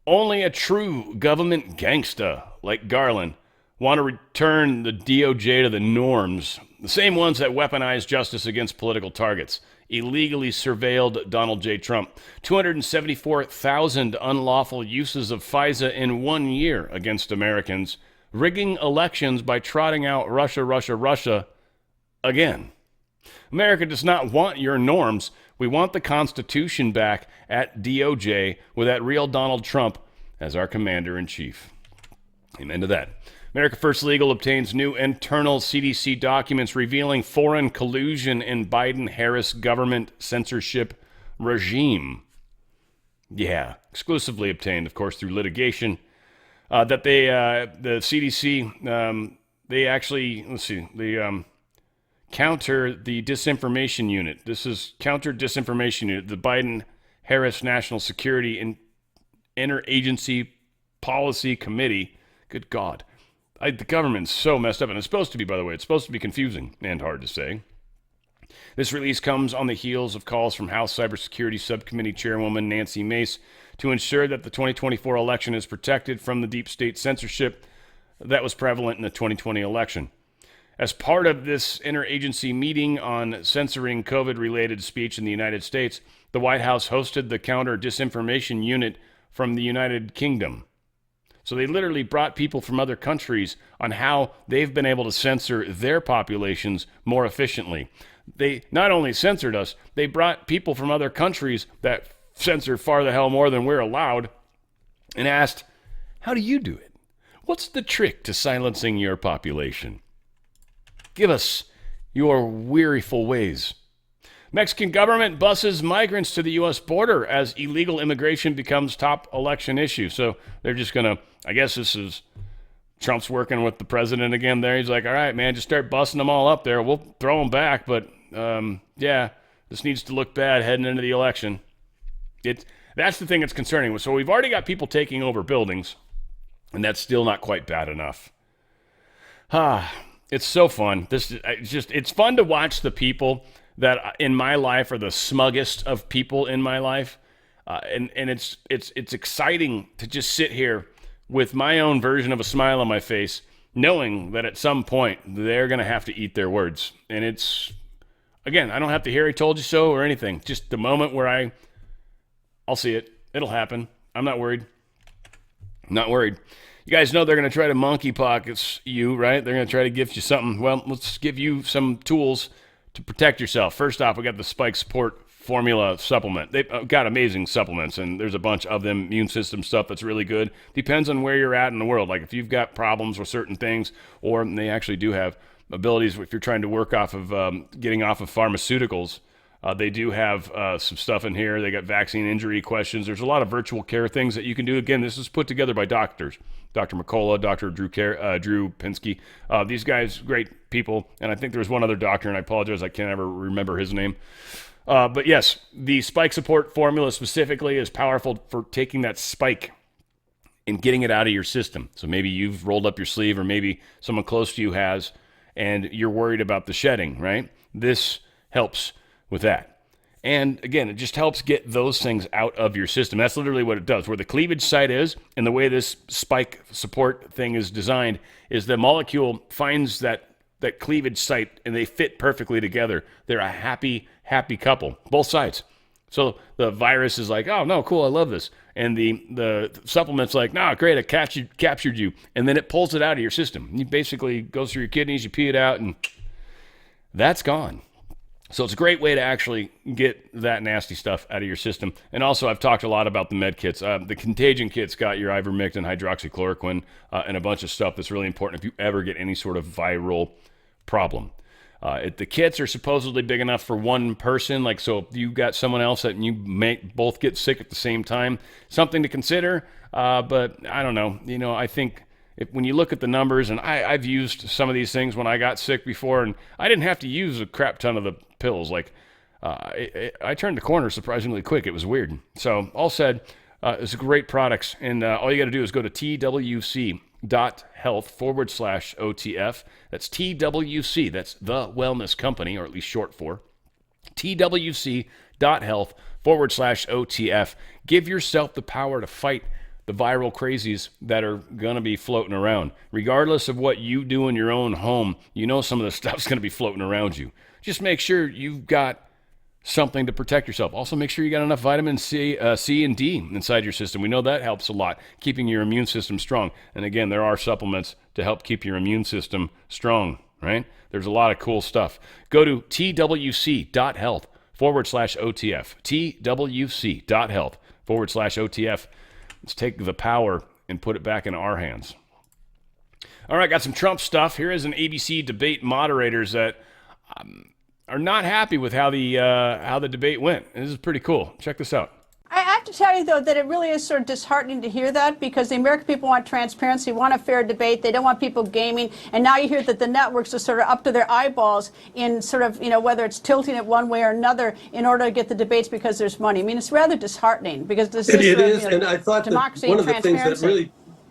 Only a true government gangsta like Garland want to return the DOJ to the norms, the same ones that weaponize justice against political targets. Illegally surveilled Donald J. Trump. 274,000 unlawful uses of FISA in 1 year against Americans. Rigging elections by trotting out Russia, Russia, Russia again. America does not want your norms. We want the Constitution back at DOJ with that real Donald Trump as our commander-in-chief. Amen to that. America First Legal obtains new internal CDC documents revealing foreign collusion in Biden-Harris government censorship regime. Yeah, exclusively obtained, of course, through litigation. The CDC, they actually, counter the disinformation unit. This is counter disinformation unit, the Biden-Harris National Security and Interagency Policy Committee. Good God. The government's so messed up, and it's supposed to be, by the way, it's supposed to be confusing and hard to say. This release comes on the heels of calls from House Cybersecurity Subcommittee Chairwoman Nancy Mace to ensure that the 2024 election is protected from the deep state censorship that was prevalent in the 2020 election. As part of this interagency meeting on censoring COVID-related speech in the United States, the White House hosted the Counter Disinformation Unit from the United Kingdom. So they literally brought people from other countries on how they've been able to censor their populations more efficiently. They not only censored us, they brought people from other countries that censor far the hell more than we're allowed and asked, how do you do it? What's the trick to silencing your population? Give us your weariful ways. Mexican government buses migrants to the U.S. border as illegal immigration becomes top election issue. So they're just going to, I guess this is Trump's working with the president again there. He's like, all right, man, just start busting them all up there. We'll throw them back. But, yeah, this needs to look bad heading into the election. That's the thing that's concerning. So we've already got people taking over buildings, and that's still not quite bad enough. It's so fun. It's fun to watch the people that in my life are the smuggest of people in my life. And it's exciting to just sit here with my own version of a smile on my face, knowing that at some point they're going to have to eat their words. And it's, again, I don't have to hear I told you so or anything. Just the moment where I'll see it. It'll happen. I'm not worried. Not worried. You guys know they're going to try to monkey pockets you, right? They're going to try to give you something. Well, let's give you some tools to protect yourself. First off, we got the Spike Support Formula supplement. They've got amazing supplements, and there's a bunch of them, immune system stuff that's really good. Depends on where you're at in the world. Like if you've got problems with certain things, or they actually do have abilities if you're trying to work off of getting off of pharmaceuticals. They do have some stuff in here. They got vaccine injury questions. There's a lot of virtual care things that you can do. Again, this is put together by doctors. Dr. McCullough, Dr. Drew Pinsky. These guys, great people. And I think there's one other doctor, and I apologize, I can't ever remember his name. But yes, the Spike Support Formula specifically is powerful for taking that spike and getting it out of your system. So maybe you've rolled up your sleeve, or maybe someone close to you has, and you're worried about the shedding, right? This helps with that. And again, it just helps get those things out of your system. That's literally what it does. Where the cleavage site is, and the way this spike support thing is designed, is the molecule finds that cleavage site, and they fit perfectly together. They're a happy couple, both sides. So the virus is like, oh, no, cool, I love this. And the supplement's like, no, great, I captured you. And then it pulls it out of your system. You basically goes through your kidneys, you pee it out, and that's gone. So it's a great way to actually get that nasty stuff out of your system. And also, I've talked a lot about the med kits. The contagion kit's got your ivermectin, hydroxychloroquine, and a bunch of stuff that's really important if you ever get any sort of viral problem. The kits are supposedly big enough for one person. Like, so if you got someone else that you may both get sick at the same time, something to consider. But I don't know. You know, I think when you look at the numbers, and I've used some of these things when I got sick before, and I didn't have to use a crap ton of the pills. Like, I turned the corner surprisingly quick. It was weird. So all said, it's great products, and all you got to do is go to twc.health/OTF. That's TWC. That's the Wellness Company, or at least short for twc.health/OTF. Give yourself the power to fight the viral crazies that are going to be floating around. Regardless of what you do in your own home, you know some of the stuff's going to be floating around you. Just make sure you've got something to protect yourself. Also, make sure you got enough vitamin C and D inside your system. We know that helps a lot, keeping your immune system strong. And again, there are supplements to help keep your immune system strong, right? There's a lot of cool stuff. Go to twc.health/OTF. twc.health/OTF. Let's take the power and put it back in our hands. All right, got some Trump stuff. Here is an ABC debate moderators that are not happy with how the debate went. This is pretty cool. Check this out. I have to tell you, though, that it really is sort of disheartening to hear that, because the American people want transparency, want a fair debate. They don't want people gaming. And now you hear that the networks are sort of up to their eyeballs in sort of, you know, whether it's tilting it one way or another in order to get the debates because there's money. I mean, it's rather disheartening, because this is it is, you know, and I thought democracy that one and of the things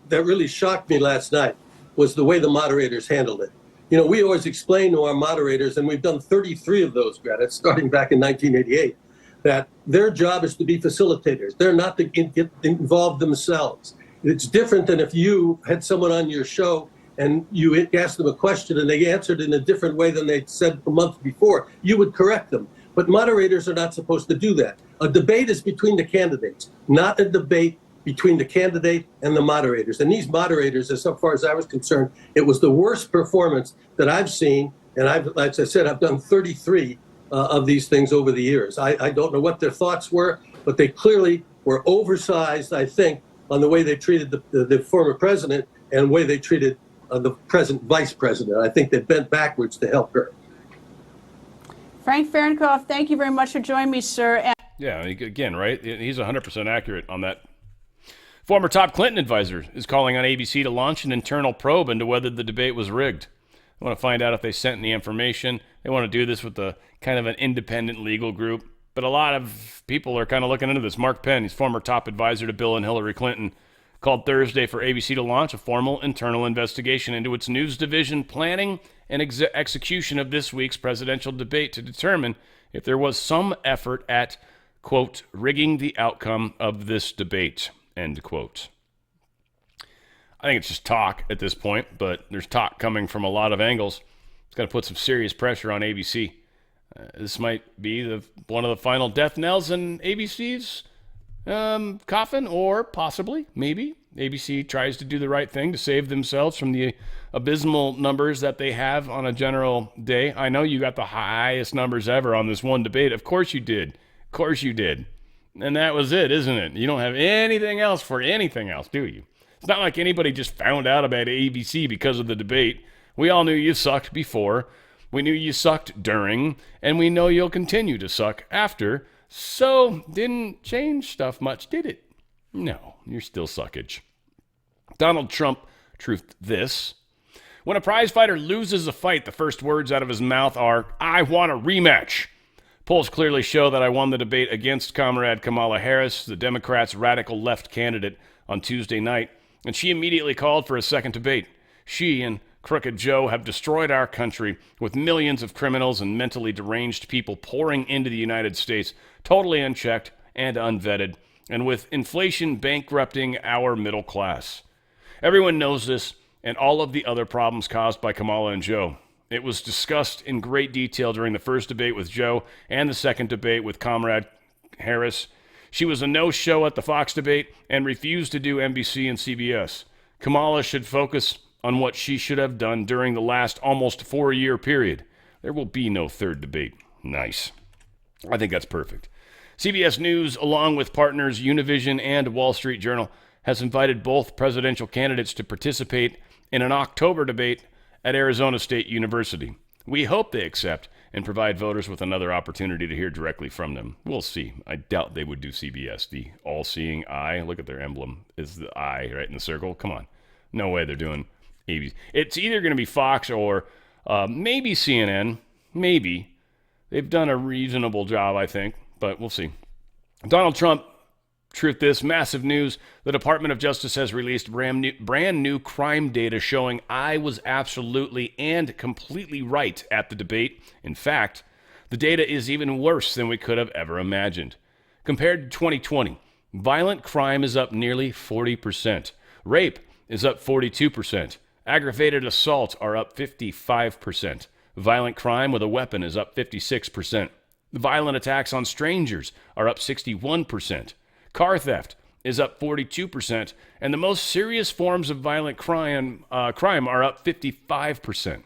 that really shocked me last night was the way the moderators handled it. You know, we always explain to our moderators, and we've done 33 of those, Greta, starting back in 1988, that their job is to be facilitators. They're not to get involved themselves. It's different than if you had someone on your show and you asked them a question and they answered in a different way than they said a month before. You would correct them. But moderators are not supposed to do that. A debate is between the candidates, not a debate between the candidate and the moderators. And these moderators, as far as I was concerned, it was the worst performance that I've seen. And as I said, I've done 33 of these things over the years. I don't know what their thoughts were, but they clearly were oversized, I think, on the way they treated the former president and the way they treated the present vice president. I think they bent backwards to help her. Frank Fahrenkopf, thank you very much for joining me, sir. Yeah, again, right? He's 100% accurate on that. Former top Clinton advisor is calling on ABC to launch an internal probe into whether the debate was rigged. They want to find out if they sent any information. They want to do this with a kind of an independent legal group. But a lot of people are kind of looking into this. Mark Penn, he's former top advisor to Bill and Hillary Clinton, called Thursday for ABC to launch a formal internal investigation into its news division planning and execution of this week's presidential debate to determine if there was some effort at, quote, rigging the outcome of this debate, end quote. I think it's just talk at this point, but there's talk coming from a lot of angles. It's going to put some serious pressure on ABC. This might be one of the final death knells in ABC's coffin, or possibly, maybe, ABC tries to do the right thing to save themselves from the abysmal numbers that they have on a general day. I know you got the highest numbers ever on this one debate. Of course you did. Of course you did. And that was it, isn't it? You don't have anything else for anything else, do you? It's not like anybody just found out about ABC because of the debate. We all knew you sucked before. We knew you sucked during, and we know you'll continue to suck after. So, didn't change stuff much, did it? No, you're still suckage. Donald Trump truthed this. When a prize fighter loses a fight, the first words out of his mouth are, "I want a rematch." Polls clearly show that I won the debate against Comrade Kamala Harris, the Democrats' radical left candidate, on Tuesday night, and she immediately called for a second debate. She and Crooked Joe have destroyed our country with millions of criminals and mentally deranged people pouring into the United States, totally unchecked and unvetted, and with inflation bankrupting our middle class. Everyone knows this and all of the other problems caused by Kamala and Joe. It was discussed in great detail during the first debate with Joe and the second debate with Comrade Harris. She was a no-show at the Fox debate and refused to do NBC and CBS. Kamala should focus on what she should have done during the last almost 4-year period. There will be no third debate. Nice. I think that's perfect. CBS News, along with partners Univision and Wall Street Journal, has invited both presidential candidates to participate in an October debate at Arizona State University. We hope they accept and provide voters with another opportunity to hear directly from them. We'll see. I doubt they would do CBS. The all-seeing eye, look at their emblem, is the eye right in the circle. Come on. No way they're doing ABC. It's either going to be Fox or maybe CNN. Maybe. They've done a reasonable job, I think, but we'll see. Donald Trump, truth this, massive news. The Department of Justice has released brand new crime data showing I was absolutely and completely right at the debate. In fact, the data is even worse than we could have ever imagined. Compared to 2020, violent crime is up nearly 40%. Rape is up 42%. Aggravated assault are up 55%. Violent crime with a weapon is up 56%. Violent attacks on strangers are up 61%. Car theft is up 42%. And the most serious forms of violent crime are up 55%.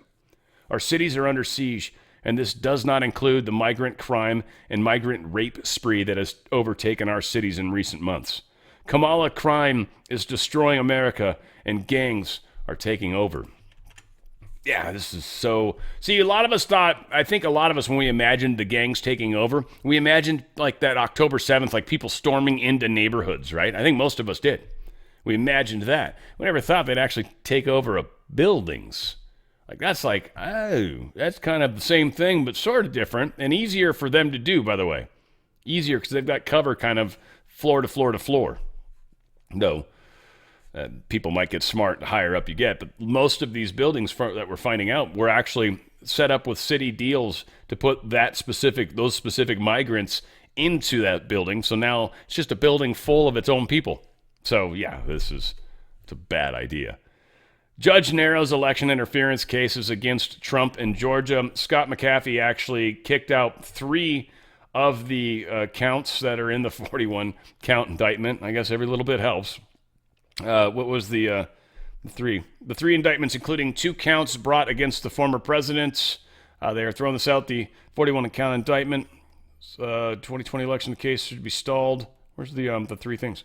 Our cities are under siege, and this does not include the migrant crime and migrant rape spree that has overtaken our cities in recent months. Kamala crime is destroying America, and gangs are taking over. Yeah, this is so... See, I think a lot of us, when we imagined the gangs taking over, we imagined like that October 7th, like people storming into neighborhoods, right? I think most of us did. We imagined that. We never thought they'd actually take over buildings. That's kind of the same thing, but sort of different, and easier for them to do, by the way. Easier because they've got cover kind of floor to floor to floor. No. People might get smart the higher up you get, but most of these buildings that we're finding out were actually set up with city deals to put those specific migrants into that building. So now it's just a building full of its own people. So yeah, it's a bad idea. Judge narrows election interference cases against Trump in Georgia. Scott McAfee actually kicked out 3 of the counts that are in the 41 count indictment. I guess every little bit helps. What was the 3? The 3 indictments, including 2 counts brought against the former presidents. They are throwing this out. The 41 count indictment, 2020 election case should be stalled. Where's the 3 things?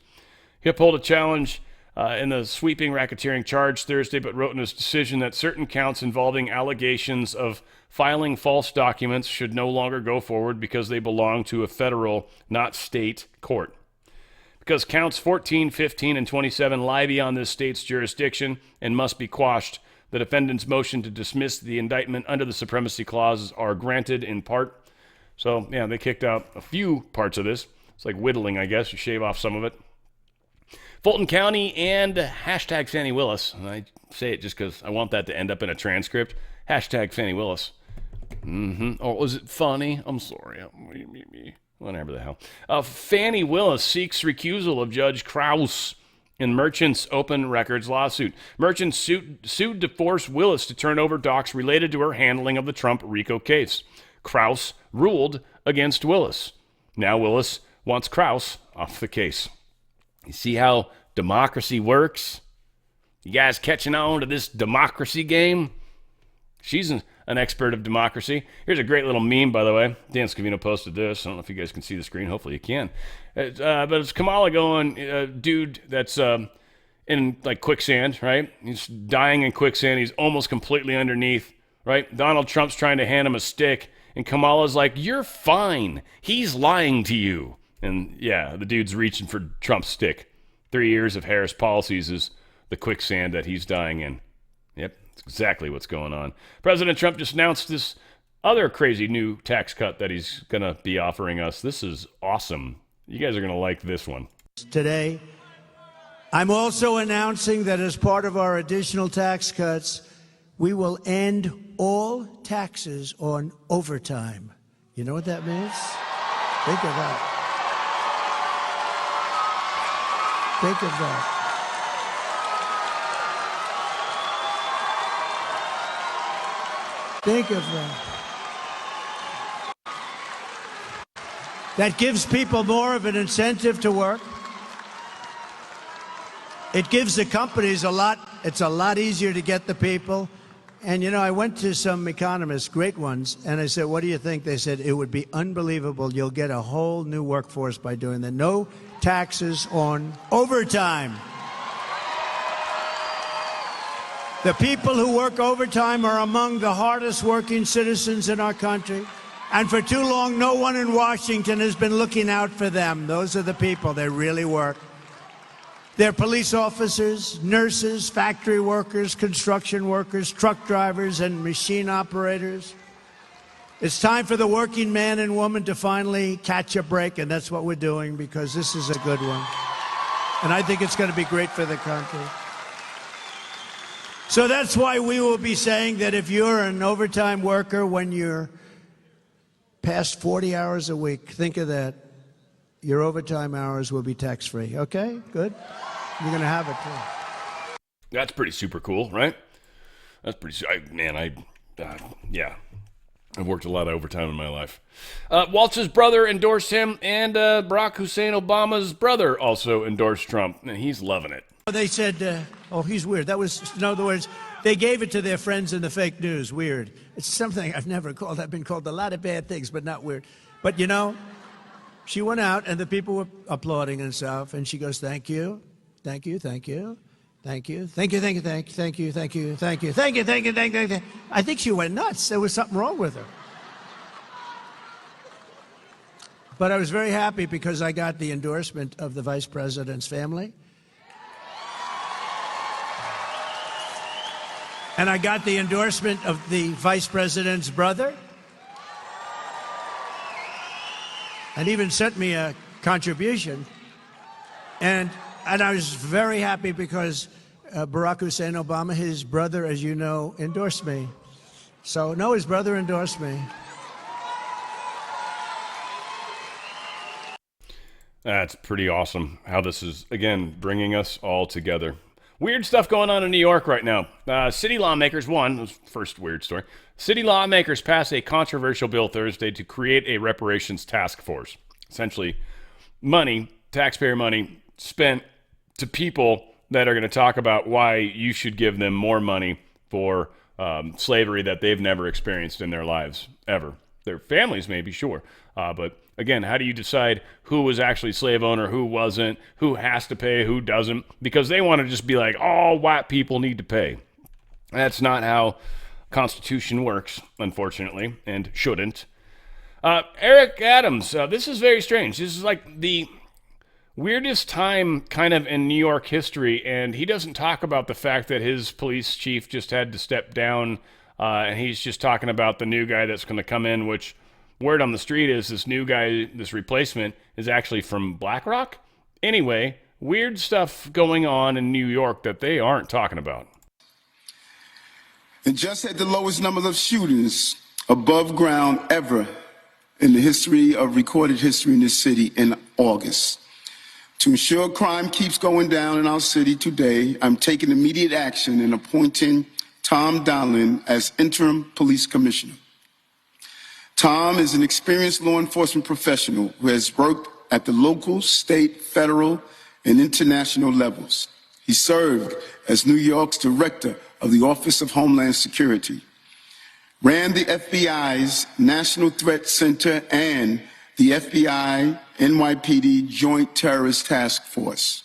He upheld a challenge in the sweeping racketeering charge Thursday, but wrote in his decision that certain counts involving allegations of filing false documents should no longer go forward because they belong to a federal, not state, court. Because counts 14, 15, and 27 lie beyond this state's jurisdiction and must be quashed, the defendant's motion to dismiss the indictment under the supremacy clause are granted in part. So, yeah, they kicked out a few parts of this. It's like whittling, I guess. You shave off some of it. Fulton County and hashtag Fannie Willis. And I say it just because I want that to end up in a transcript. Hashtag Fannie Willis. Oh, was it funny? I'm sorry. Whatever the hell. Fannie Willis seeks recusal of Judge Krause in Merchant's open records lawsuit. Merchant sued to force Willis to turn over docs related to her handling of the Trump RICO case. Krause ruled against Willis. Now Willis wants Krause off the case. You see how democracy works? You guys catching on to this democracy game? She's an expert of democracy. Here's a great little meme, by the way. Dan Scavino posted this. I don't know if you guys can see the screen. Hopefully you can. But it's Kamala going, dude that's in like quicksand, right? He's dying in quicksand. He's almost completely underneath, right? Donald Trump's trying to hand him a stick, and Kamala's like, you're fine. He's lying to you. And yeah, the dude's reaching for Trump's stick. 3 years of Harris policies is the quicksand that he's dying in. Yep, that's exactly what's going on. President Trump just announced this other crazy new tax cut that he's going to be offering us. This is awesome. You guys are going to like this one. Today, I'm also announcing that as part of our additional tax cuts, we will end all taxes on overtime. You know what that means? Think of that. Think of that. Think of that. That gives people more of an incentive to work. It gives the companies it's a lot easier to get the people. And, you know, I went to some economists, great ones, and I said, what do you think? They said, it would be unbelievable. You'll get a whole new workforce by doing that. No taxes on overtime. The people who work overtime are among the hardest working citizens in our country. And for too long, no one in Washington has been looking out for them. Those are the people that really work. They're police officers, nurses, factory workers, construction workers, truck drivers, and machine operators. It's time for the working man and woman to finally catch a break, and that's what we're doing because this is a good one. And I think it's going to be great for the country. So that's why we will be saying that if you're an overtime worker when you're past 40 hours a week, think of that. Your overtime hours will be tax-free. Okay? Good? You're going to have it, too. That's pretty super cool, right? That's pretty... yeah. I've worked a lot of overtime in my life. Waltz's brother endorsed him, and Barack Hussein Obama's brother also endorsed Trump, and he's loving it. They said, oh, he's weird. That was, in other words, they gave it to their friends in the fake news. Weird. It's something I've never called. I've been called a lot of bad things, but not weird. But, you know, she went out, and the people were applauding and stuff, and she goes, thank you, thank you, thank you. Thank you, thank you, thank you, thank you, thank you, thank you, thank you, thank you, thank you, thank you. I think she went nuts. There was something wrong with her. But I was very happy because I got the endorsement of the vice president's family. And I got the endorsement of the vice president's brother. And even sent me a contribution. And I was very happy because Barack Hussein Obama, his brother, as you know, endorsed me. So, no, his brother endorsed me. That's pretty awesome how this is, again, bringing us all together. Weird stuff going on in New York right now. City lawmakers, first weird story. City lawmakers passed a controversial bill Thursday to create a reparations task force. Essentially, money, taxpayer money, spent to people that are going to talk about why you should give them more money for slavery that they've never experienced in their lives, ever. their families, maybe, sure. But again, how do you decide who was actually slave owner, who wasn't, who has to pay, who doesn't? Because they want to just be like, all white people need to pay. That's not how Constitution works, unfortunately, and shouldn't. Eric Adams, this is very strange. This is like the weirdest time kind of in New York history, and he doesn't talk about the fact that his police chief just had to step down, and he's just talking about the new guy that's going to come in, which word on the street is this new guy, this replacement, is actually from BlackRock. Anyway, weird stuff going on in New York that they aren't talking about. And just had the lowest number of shootings above ground ever in the history of recorded history in this city in August. To ensure crime keeps going down in our city today, I'm taking immediate action in appointing Tom Donlin as interim police commissioner. Tom is an experienced law enforcement professional who has worked at the local, state, federal, and international levels. He served as New York's director of the Office of Homeland Security, ran the FBI's National Threat Center and the FBI NYPD Joint Terrorist Task Force,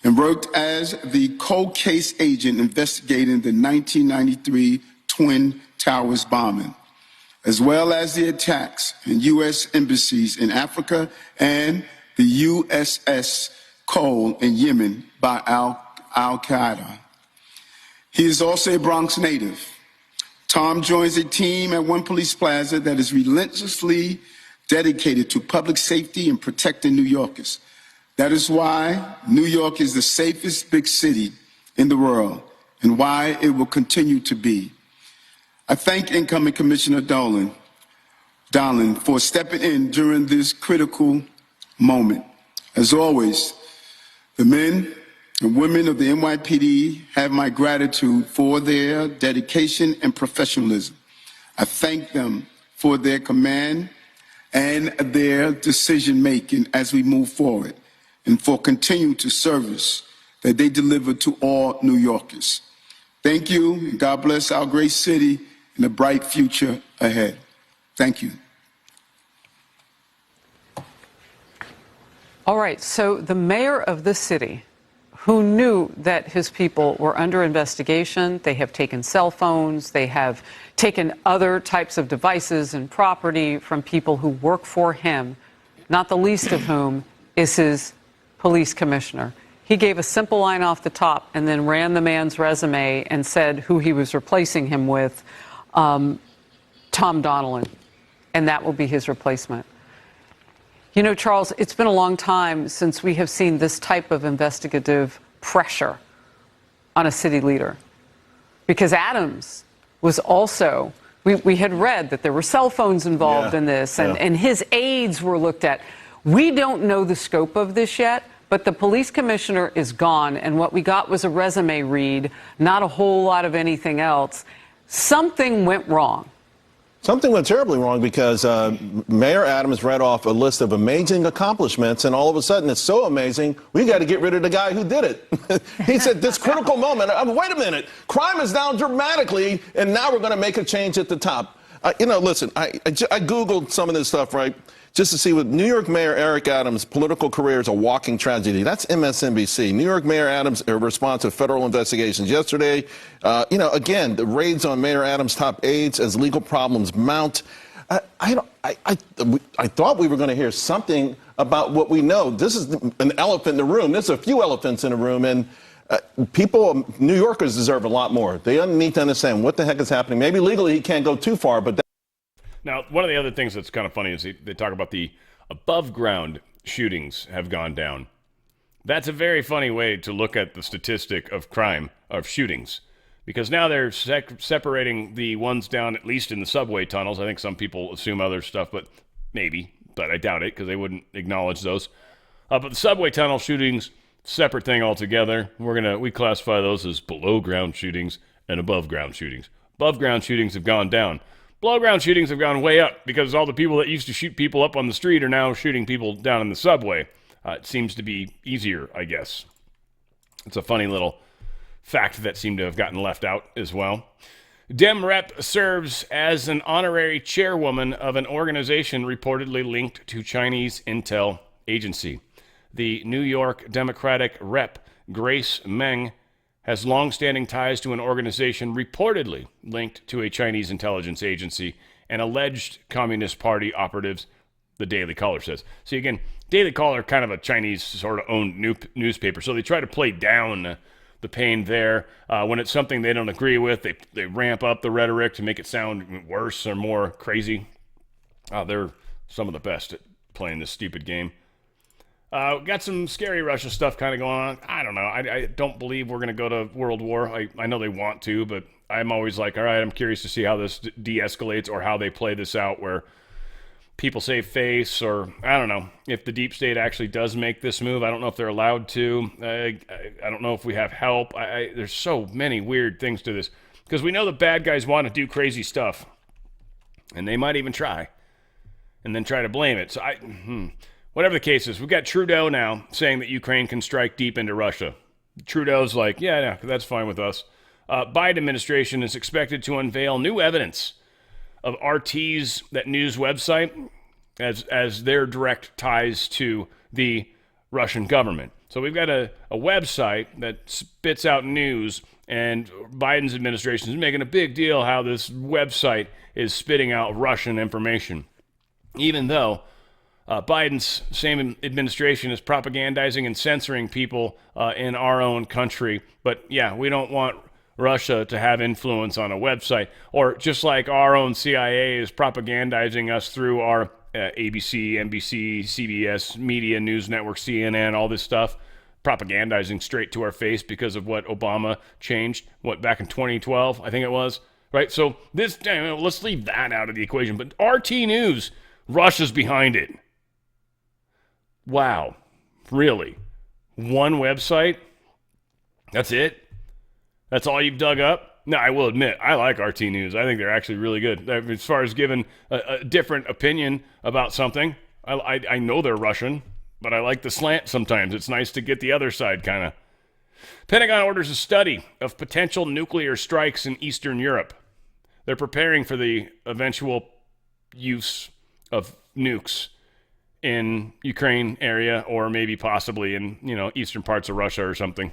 and worked as the cold case agent investigating the 1993 Twin Towers bombing, as well as the attacks in U.S. embassies in Africa and the USS Cole in Yemen by Al-Qaeda. He is also a Bronx native. Tom joins a team at One Police Plaza that is relentlessly dedicated to public safety and protecting New Yorkers. That is why New York is the safest big city in the world and why it will continue to be. I thank incoming Commissioner Donlin for stepping in during this critical moment. As always, the men and women of the NYPD have my gratitude for their dedication and professionalism. I thank them for their command and their decision-making as we move forward, and for continuing to service that they deliver to all New Yorkers. Thank you, and God bless our great city and the bright future ahead. Thank you. All right, so the mayor of the city, who knew that his people were under investigation, they have taken cell phones, they have taken other types of devices and property from people who work for him, not the least of whom is his police commissioner. He gave a simple line off the top and then ran the man's resume and said who he was replacing him with, Tom Donlin, and that will be his replacement. You know, Charles, it's been a long time since we have seen this type of investigative pressure on a city leader. Because Adams was also, we had read that there were cell phones involved in this, and his aides were looked at. We don't know the scope of this yet, but the police commissioner is gone, and what we got was a resume read, not a whole lot of anything else. Something went wrong. Something went terribly wrong because Mayor Adams read off a list of amazing accomplishments, and all of a sudden it's so amazing, we got to get rid of the guy who did it. He said, this critical moment, wait a minute, crime is down dramatically, and now we're going to make a change at the top. You know, listen, I Googled some of this stuff, right, just to see what New York Mayor Eric Adams' political career is a walking tragedy. That's MSNBC. New York Mayor Adams' response to federal investigations yesterday. You know, again, the raids on Mayor Adams' top aides as legal problems mount. I thought we were going to hear something about what we know. This is an elephant in the room. There's a few elephants in the room, and people, New Yorkers deserve a lot more. They need to understand what the heck is happening. Maybe legally he can't go too far, but now, one of the other things that's kind of funny is they talk about the above-ground shootings have gone down. That's a very funny way to look at the statistic of crime, of shootings, because now they're separating the ones down, at least in the subway tunnels. I think some people assume other stuff, but maybe, but I doubt it because they wouldn't acknowledge those. But the subway tunnel shootings, separate thing altogether. We classify those as below-ground shootings and above-ground shootings. Above-ground shootings have gone down. Below-ground shootings have gone way up because all the people that used to shoot people up on the street are now shooting people down in the subway. It seems to be easier, I guess. It's a funny little fact that seemed to have gotten left out as well. Dem rep serves as an honorary chairwoman of an organization reportedly linked to Chinese intel agency. The New York Democratic rep, Grace Meng, has long-standing ties to an organization reportedly linked to a Chinese intelligence agency and alleged Communist Party operatives, the Daily Caller says. See, again, Daily Caller, kind of a Chinese sort of owned newspaper, so they try to play down the pain there. When it's something they don't agree with, they ramp up the rhetoric to make it sound worse or more crazy. They're some of the best at playing this stupid game. Got some scary Russia stuff kind of going on. I don't know. I don't believe we're going to go to World War. I know they want to, but I'm always like, all right, I'm curious to see how this de-escalates or how they play this out where people save face, or I don't know if the deep state actually does make this move. I don't know if they're allowed to. I don't know if we have help. There's so many weird things to this because we know the bad guys want to do crazy stuff, and they might even try, and then try to blame it. So whatever the case is, we've got Trudeau now saying that Ukraine can strike deep into Russia. Trudeau's like, yeah, that's fine with us. Biden administration is expected to unveil new evidence of RT's, that news website, as their direct ties to the Russian government. So we've got a website that spits out news, and Biden's administration is making a big deal how this website is spitting out Russian information, even though Biden's same administration is propagandizing and censoring people in our own country. But yeah, we don't want Russia to have influence on a website, or just like our own CIA is propagandizing us through our ABC, NBC, CBS, media, news network, CNN, all this stuff, propagandizing straight to our face because of what Obama changed, back in 2012, I think it was, right? So let's leave that out of the equation. But RT News, Russia's behind it. Wow. Really? One website? That's it? That's all you've dug up? No, I will admit, I like RT News. I think they're actually really good. As far as giving a different opinion about something, I know they're Russian, but I like the slant sometimes. It's nice to get the other side, kind of. Pentagon orders a study of potential nuclear strikes in Eastern Europe. They're preparing for the eventual use of nukes in Ukraine area, or maybe possibly in, eastern parts of Russia or something.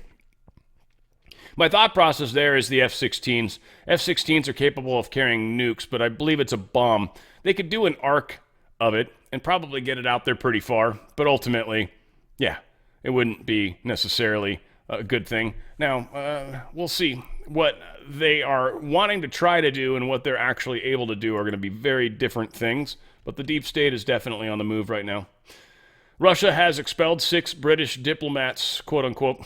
My thought process there is the F-16s. F-16s are capable of carrying nukes, but I believe it's a bomb. They could do an arc of it and probably get it out there pretty far, but ultimately, yeah, it wouldn't be necessarily a good thing. Now, we'll see. What they are wanting to try to do and what they're actually able to do are going to be very different things, but the deep state is definitely on the move right now. Russia has expelled 6 British diplomats, quote-unquote,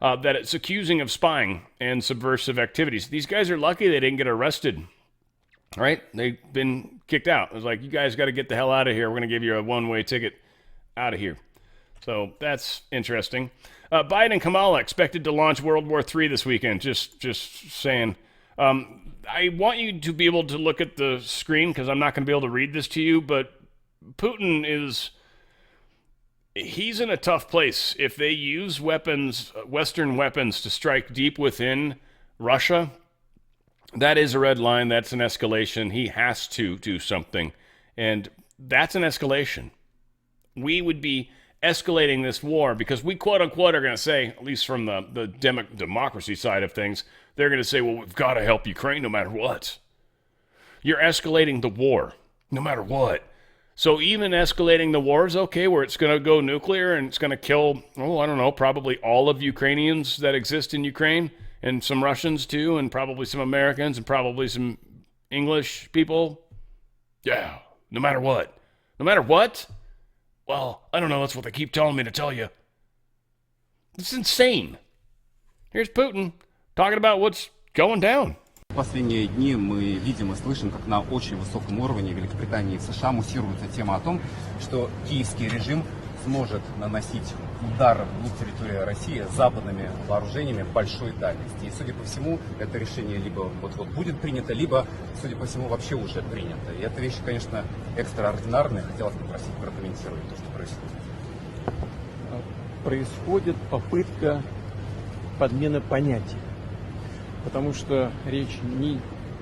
that it's accusing of spying and subversive activities. These guys are lucky they didn't get arrested, right? They've been kicked out. It was like, you guys got to get the hell out of here. We're going to give you a one-way ticket out of here. So that's interesting. Biden and Kamala expected to launch World War III this weekend. Just saying. I want you to be able to look at the screen because I'm not going to be able to read this to you, but Putin he's in a tough place. If they use weapons, Western weapons, to strike deep within Russia, that is a red line. That's an escalation. He has to do something. And that's an escalation. We would be escalating this war because we, quote unquote, are going to say, at least from the democracy side of things, they're going to say, well, we've got to help Ukraine no matter what. You're escalating the war no matter what. So even escalating the war is okay, where it's going to go nuclear and it's going to kill, probably all of Ukrainians that exist in Ukraine, and some Russians too, and probably some Americans, and probably some English people. Yeah, no matter what. No matter what? Well, I don't know. That's what they keep telling me to tell you. It's insane. Here's Putin talking about what's going down. В последние дни мы видим и слышим, как на очень высоком уровне Великобритании и США муссируется тема о том, что киевский режим сможет наносить удар вглубь территории России западными вооружениями большой дальности. И, судя по всему, это решение либо вот-вот будет принято, либо, судя по всему, вообще уже принято. И эта вещь, конечно, экстраординарная. Хотелось бы просить прокомментировать то, что происходит. Происходит попытка подмены понятий. Потому что речь не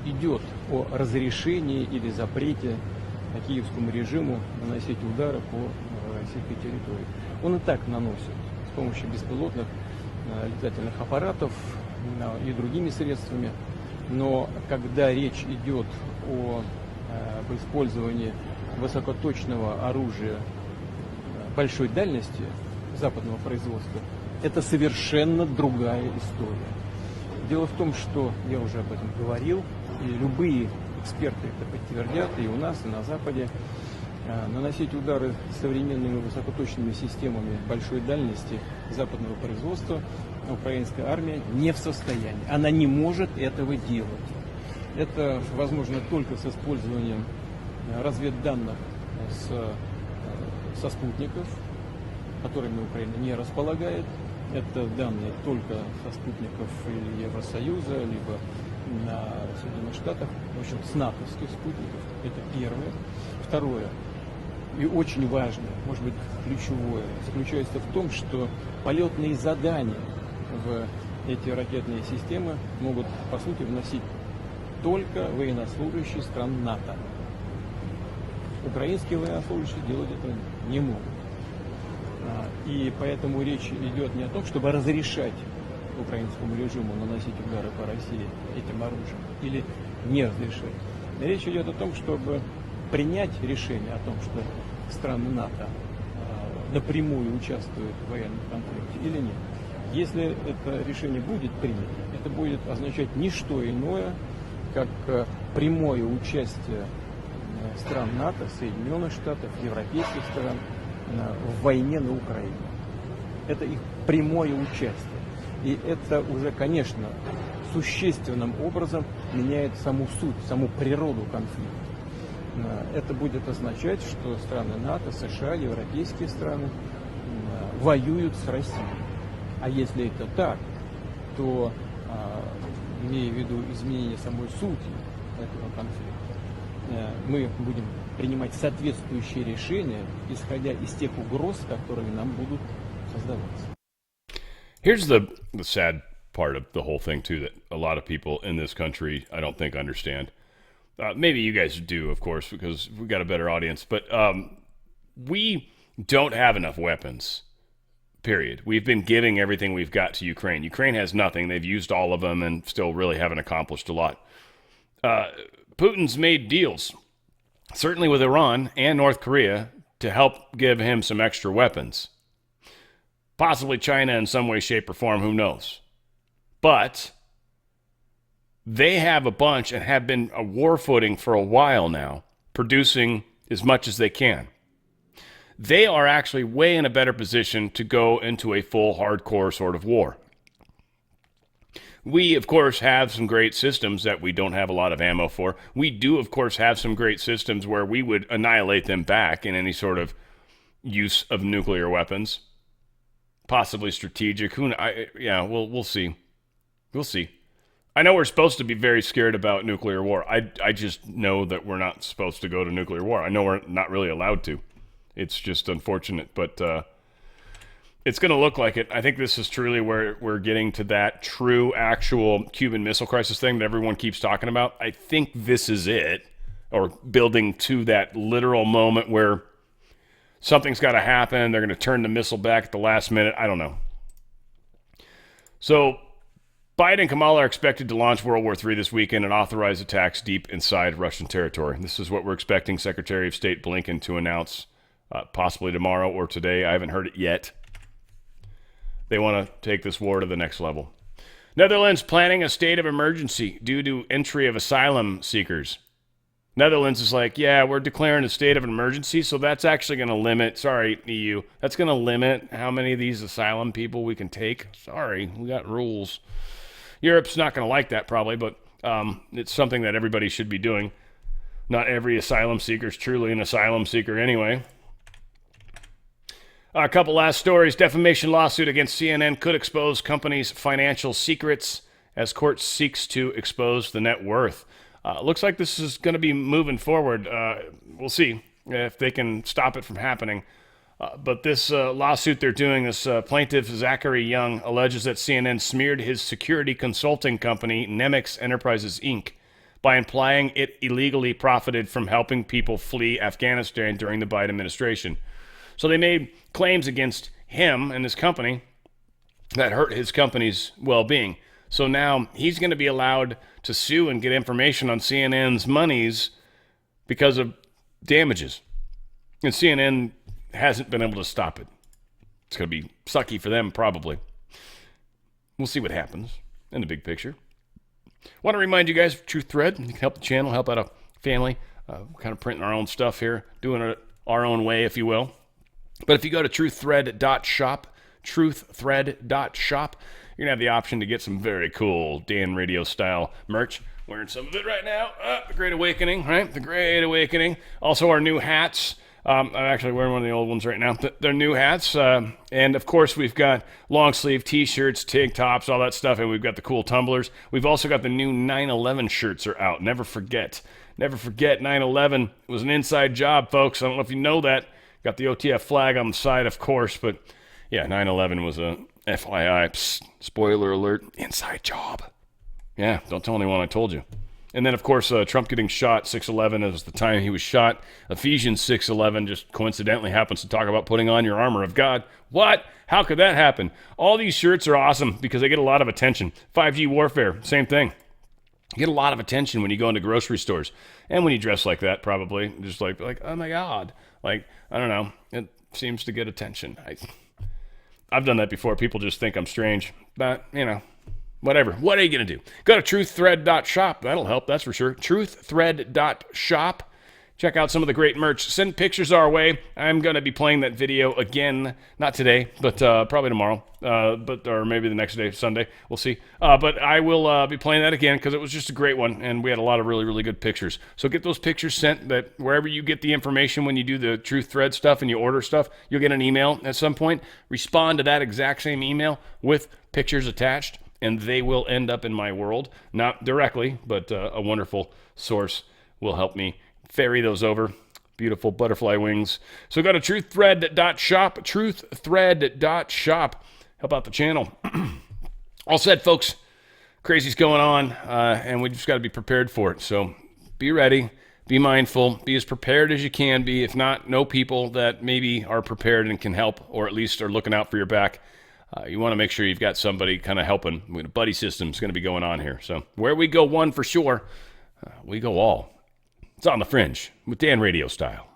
идет о разрешении или запрете киевскому режиму наносить удары по российской территории. Он и так наносит с помощью беспилотных летательных аппаратов и другими средствами. Но когда речь идет об использовании высокоточного оружия большой дальности западного производства, это совершенно другая история. Дело в том, что я уже об этом говорил, и любые эксперты это подтвердят, и у нас, и на Западе. Наносить удары современными высокоточными системами большой дальности западного производства украинская армия не в состоянии. Она не может этого делать. Это возможно только с использованием разведданных со спутников, которыми Украина не располагает. Это данные только со спутников или Евросоюза, либо на Соединенных Штатах, в общем, с натовских спутников. Это первое. Второе, и очень важное, может быть, ключевое, заключается в том, что полетные задания в эти ракетные системы могут, по сути, вносить только военнослужащие стран НАТО. Украинские военнослужащие делать это не могут. И поэтому речь идет не о том, чтобы разрешать украинскому режиму наносить удары по России этим оружием или не разрешать. Речь идет о том, чтобы принять решение о том, что страны НАТО напрямую участвуют в военном конфликте или нет. Если это решение будет принято, это будет означать не что иное, как прямое участие стран НАТО, Соединенных Штатов, европейских стран в войне на Украине. Это их прямое участие. И это уже, конечно, существенным образом меняет саму суть, саму природу конфликта. Это будет означать, что страны НАТО, США, европейские страны воюют с Россией. А если это так, то, имея в виду изменение самой сути этого конфликта, мы будем принимать соответствующие решения, исходя из тех угроз, которые нам будут создаваться. Here's the sad part of the whole thing, too, that a lot of people in this country, I don't think, understand. Maybe you guys do, of course, because we've got a better audience. But we don't have enough weapons, period. We've been giving everything we've got to Ukraine. Ukraine has nothing. They've used all of them and still really haven't accomplished a lot. Putin's made deals, certainly with Iran and North Korea, to help give him some extra weapons. Possibly China in some way, shape, or form, who knows? But they have a bunch and have been a war footing for a while now, producing as much as they can. They are actually way in a better position to go into a full hardcore sort of war. We, of course, have some great systems that we don't have a lot of ammo for. We do, of course, have some great systems where we would annihilate them back in any sort of use of nuclear weapons. Possibly strategic. We'll see. We'll see. I know we're supposed to be very scared about nuclear war. I just know that we're not supposed to go to nuclear war. I know we're not really allowed to. It's just unfortunate, but it's going to look like it. I think this is truly where we're getting to that true, actual Cuban Missile Crisis thing that everyone keeps talking about. I think this is it, or building to that literal moment where something's got to happen. They're going to turn the missile back at the last minute. I don't know. So Biden and Kamala are expected to launch World War III this weekend and authorize attacks deep inside Russian territory. This is what we're expecting Secretary of State Blinken to announce possibly tomorrow or today. I haven't heard it yet. They want to take this war to the next level. Netherlands planning a state of emergency due to entry of asylum seekers. Netherlands is like, yeah, we're declaring a state of emergency, so that's actually going to limit, sorry, EU, that's going to limit how many of these asylum people we can take. Sorry, we got rules. Europe's not going to like that probably, but it's something that everybody should be doing. Not every asylum seeker is truly an asylum seeker anyway. A couple last stories. Defamation lawsuit against CNN could expose company's financial secrets as court seeks to expose the net worth. Looks like this is going to be moving forward. We'll see if they can stop it from happening. But this lawsuit they're doing, this plaintiff, Zachary Young, alleges that CNN smeared his security consulting company, Nemex Enterprises, Inc., by implying it illegally profited from helping people flee Afghanistan during the Biden administration. So they made claims against him and his company that hurt his company's well-being. So now he's going to be allowed to sue and get information on CNN's monies because of damages. And CNN hasn't been able to stop it. It's going to be sucky for them, probably. We'll see what happens in the big picture. Want to remind you guys of Truth Thread. You can help the channel, help out a family. Kind of printing our own stuff here, doing it our own way, if you will. But if you go to truththread.shop, truththread.shop, you're going to have the option to get some very cool Dan Radio style merch. Wearing some of it right now. The Great Awakening, right? The Great Awakening. Also our new hats. I'm actually wearing one of the old ones right now. They're new hats. And, of course, we've got long-sleeve T-shirts, tank tops, all that stuff. And we've got the cool tumblers. We've also got the new 9/11 shirts are out. Never forget. Never forget 9/11 was an inside job, folks. I don't know if you know that. Got the OTF flag on the side, of course. But, yeah, 9/11 was a FYI. Psst, spoiler alert. Inside job. Yeah, don't tell anyone I told you. And then, of course, Trump getting shot, 6/11 is the time he was shot. Ephesians 6:11 just coincidentally happens to talk about putting on your armor of God. What? How could that happen? All these shirts are awesome because they get a lot of attention. 5G warfare, same thing. You get a lot of attention when you go into grocery stores. And when you dress like that, probably. Just like oh, my God. Like, I don't know. It seems to get attention. I've done that before. People just think I'm strange. But, you know. Whatever. What are you going to do? Go to truththread.shop. That'll help, that's for sure. Truththread.shop. Check out some of the great merch. Send pictures our way. I'm going to be playing that video again. Not today, but probably tomorrow. Or maybe the next day, Sunday. We'll see. But I will be playing that again because it was just a great one. And we had a lot of really, really good pictures. So get those pictures sent. That wherever you get the information when you do the Truth Thread stuff and you order stuff, you'll get an email at some point. Respond to that exact same email with pictures attached. And they will end up in my world. Not directly, but a wonderful source will help me ferry those over. Beautiful butterfly wings. So go to truththread.shop, truththread.shop. Help out the channel. All said, folks. Crazy's going on, and we just got to be prepared for it. So be ready, be mindful, be as prepared as you can be. If not, know people that maybe are prepared and can help, or at least are looking out for your back. You want to make sure you've got somebody kind of helping. A buddy system is going to be going on here. So where we go one for sure, we go all. It's on the Fringe with Dan Radio Style.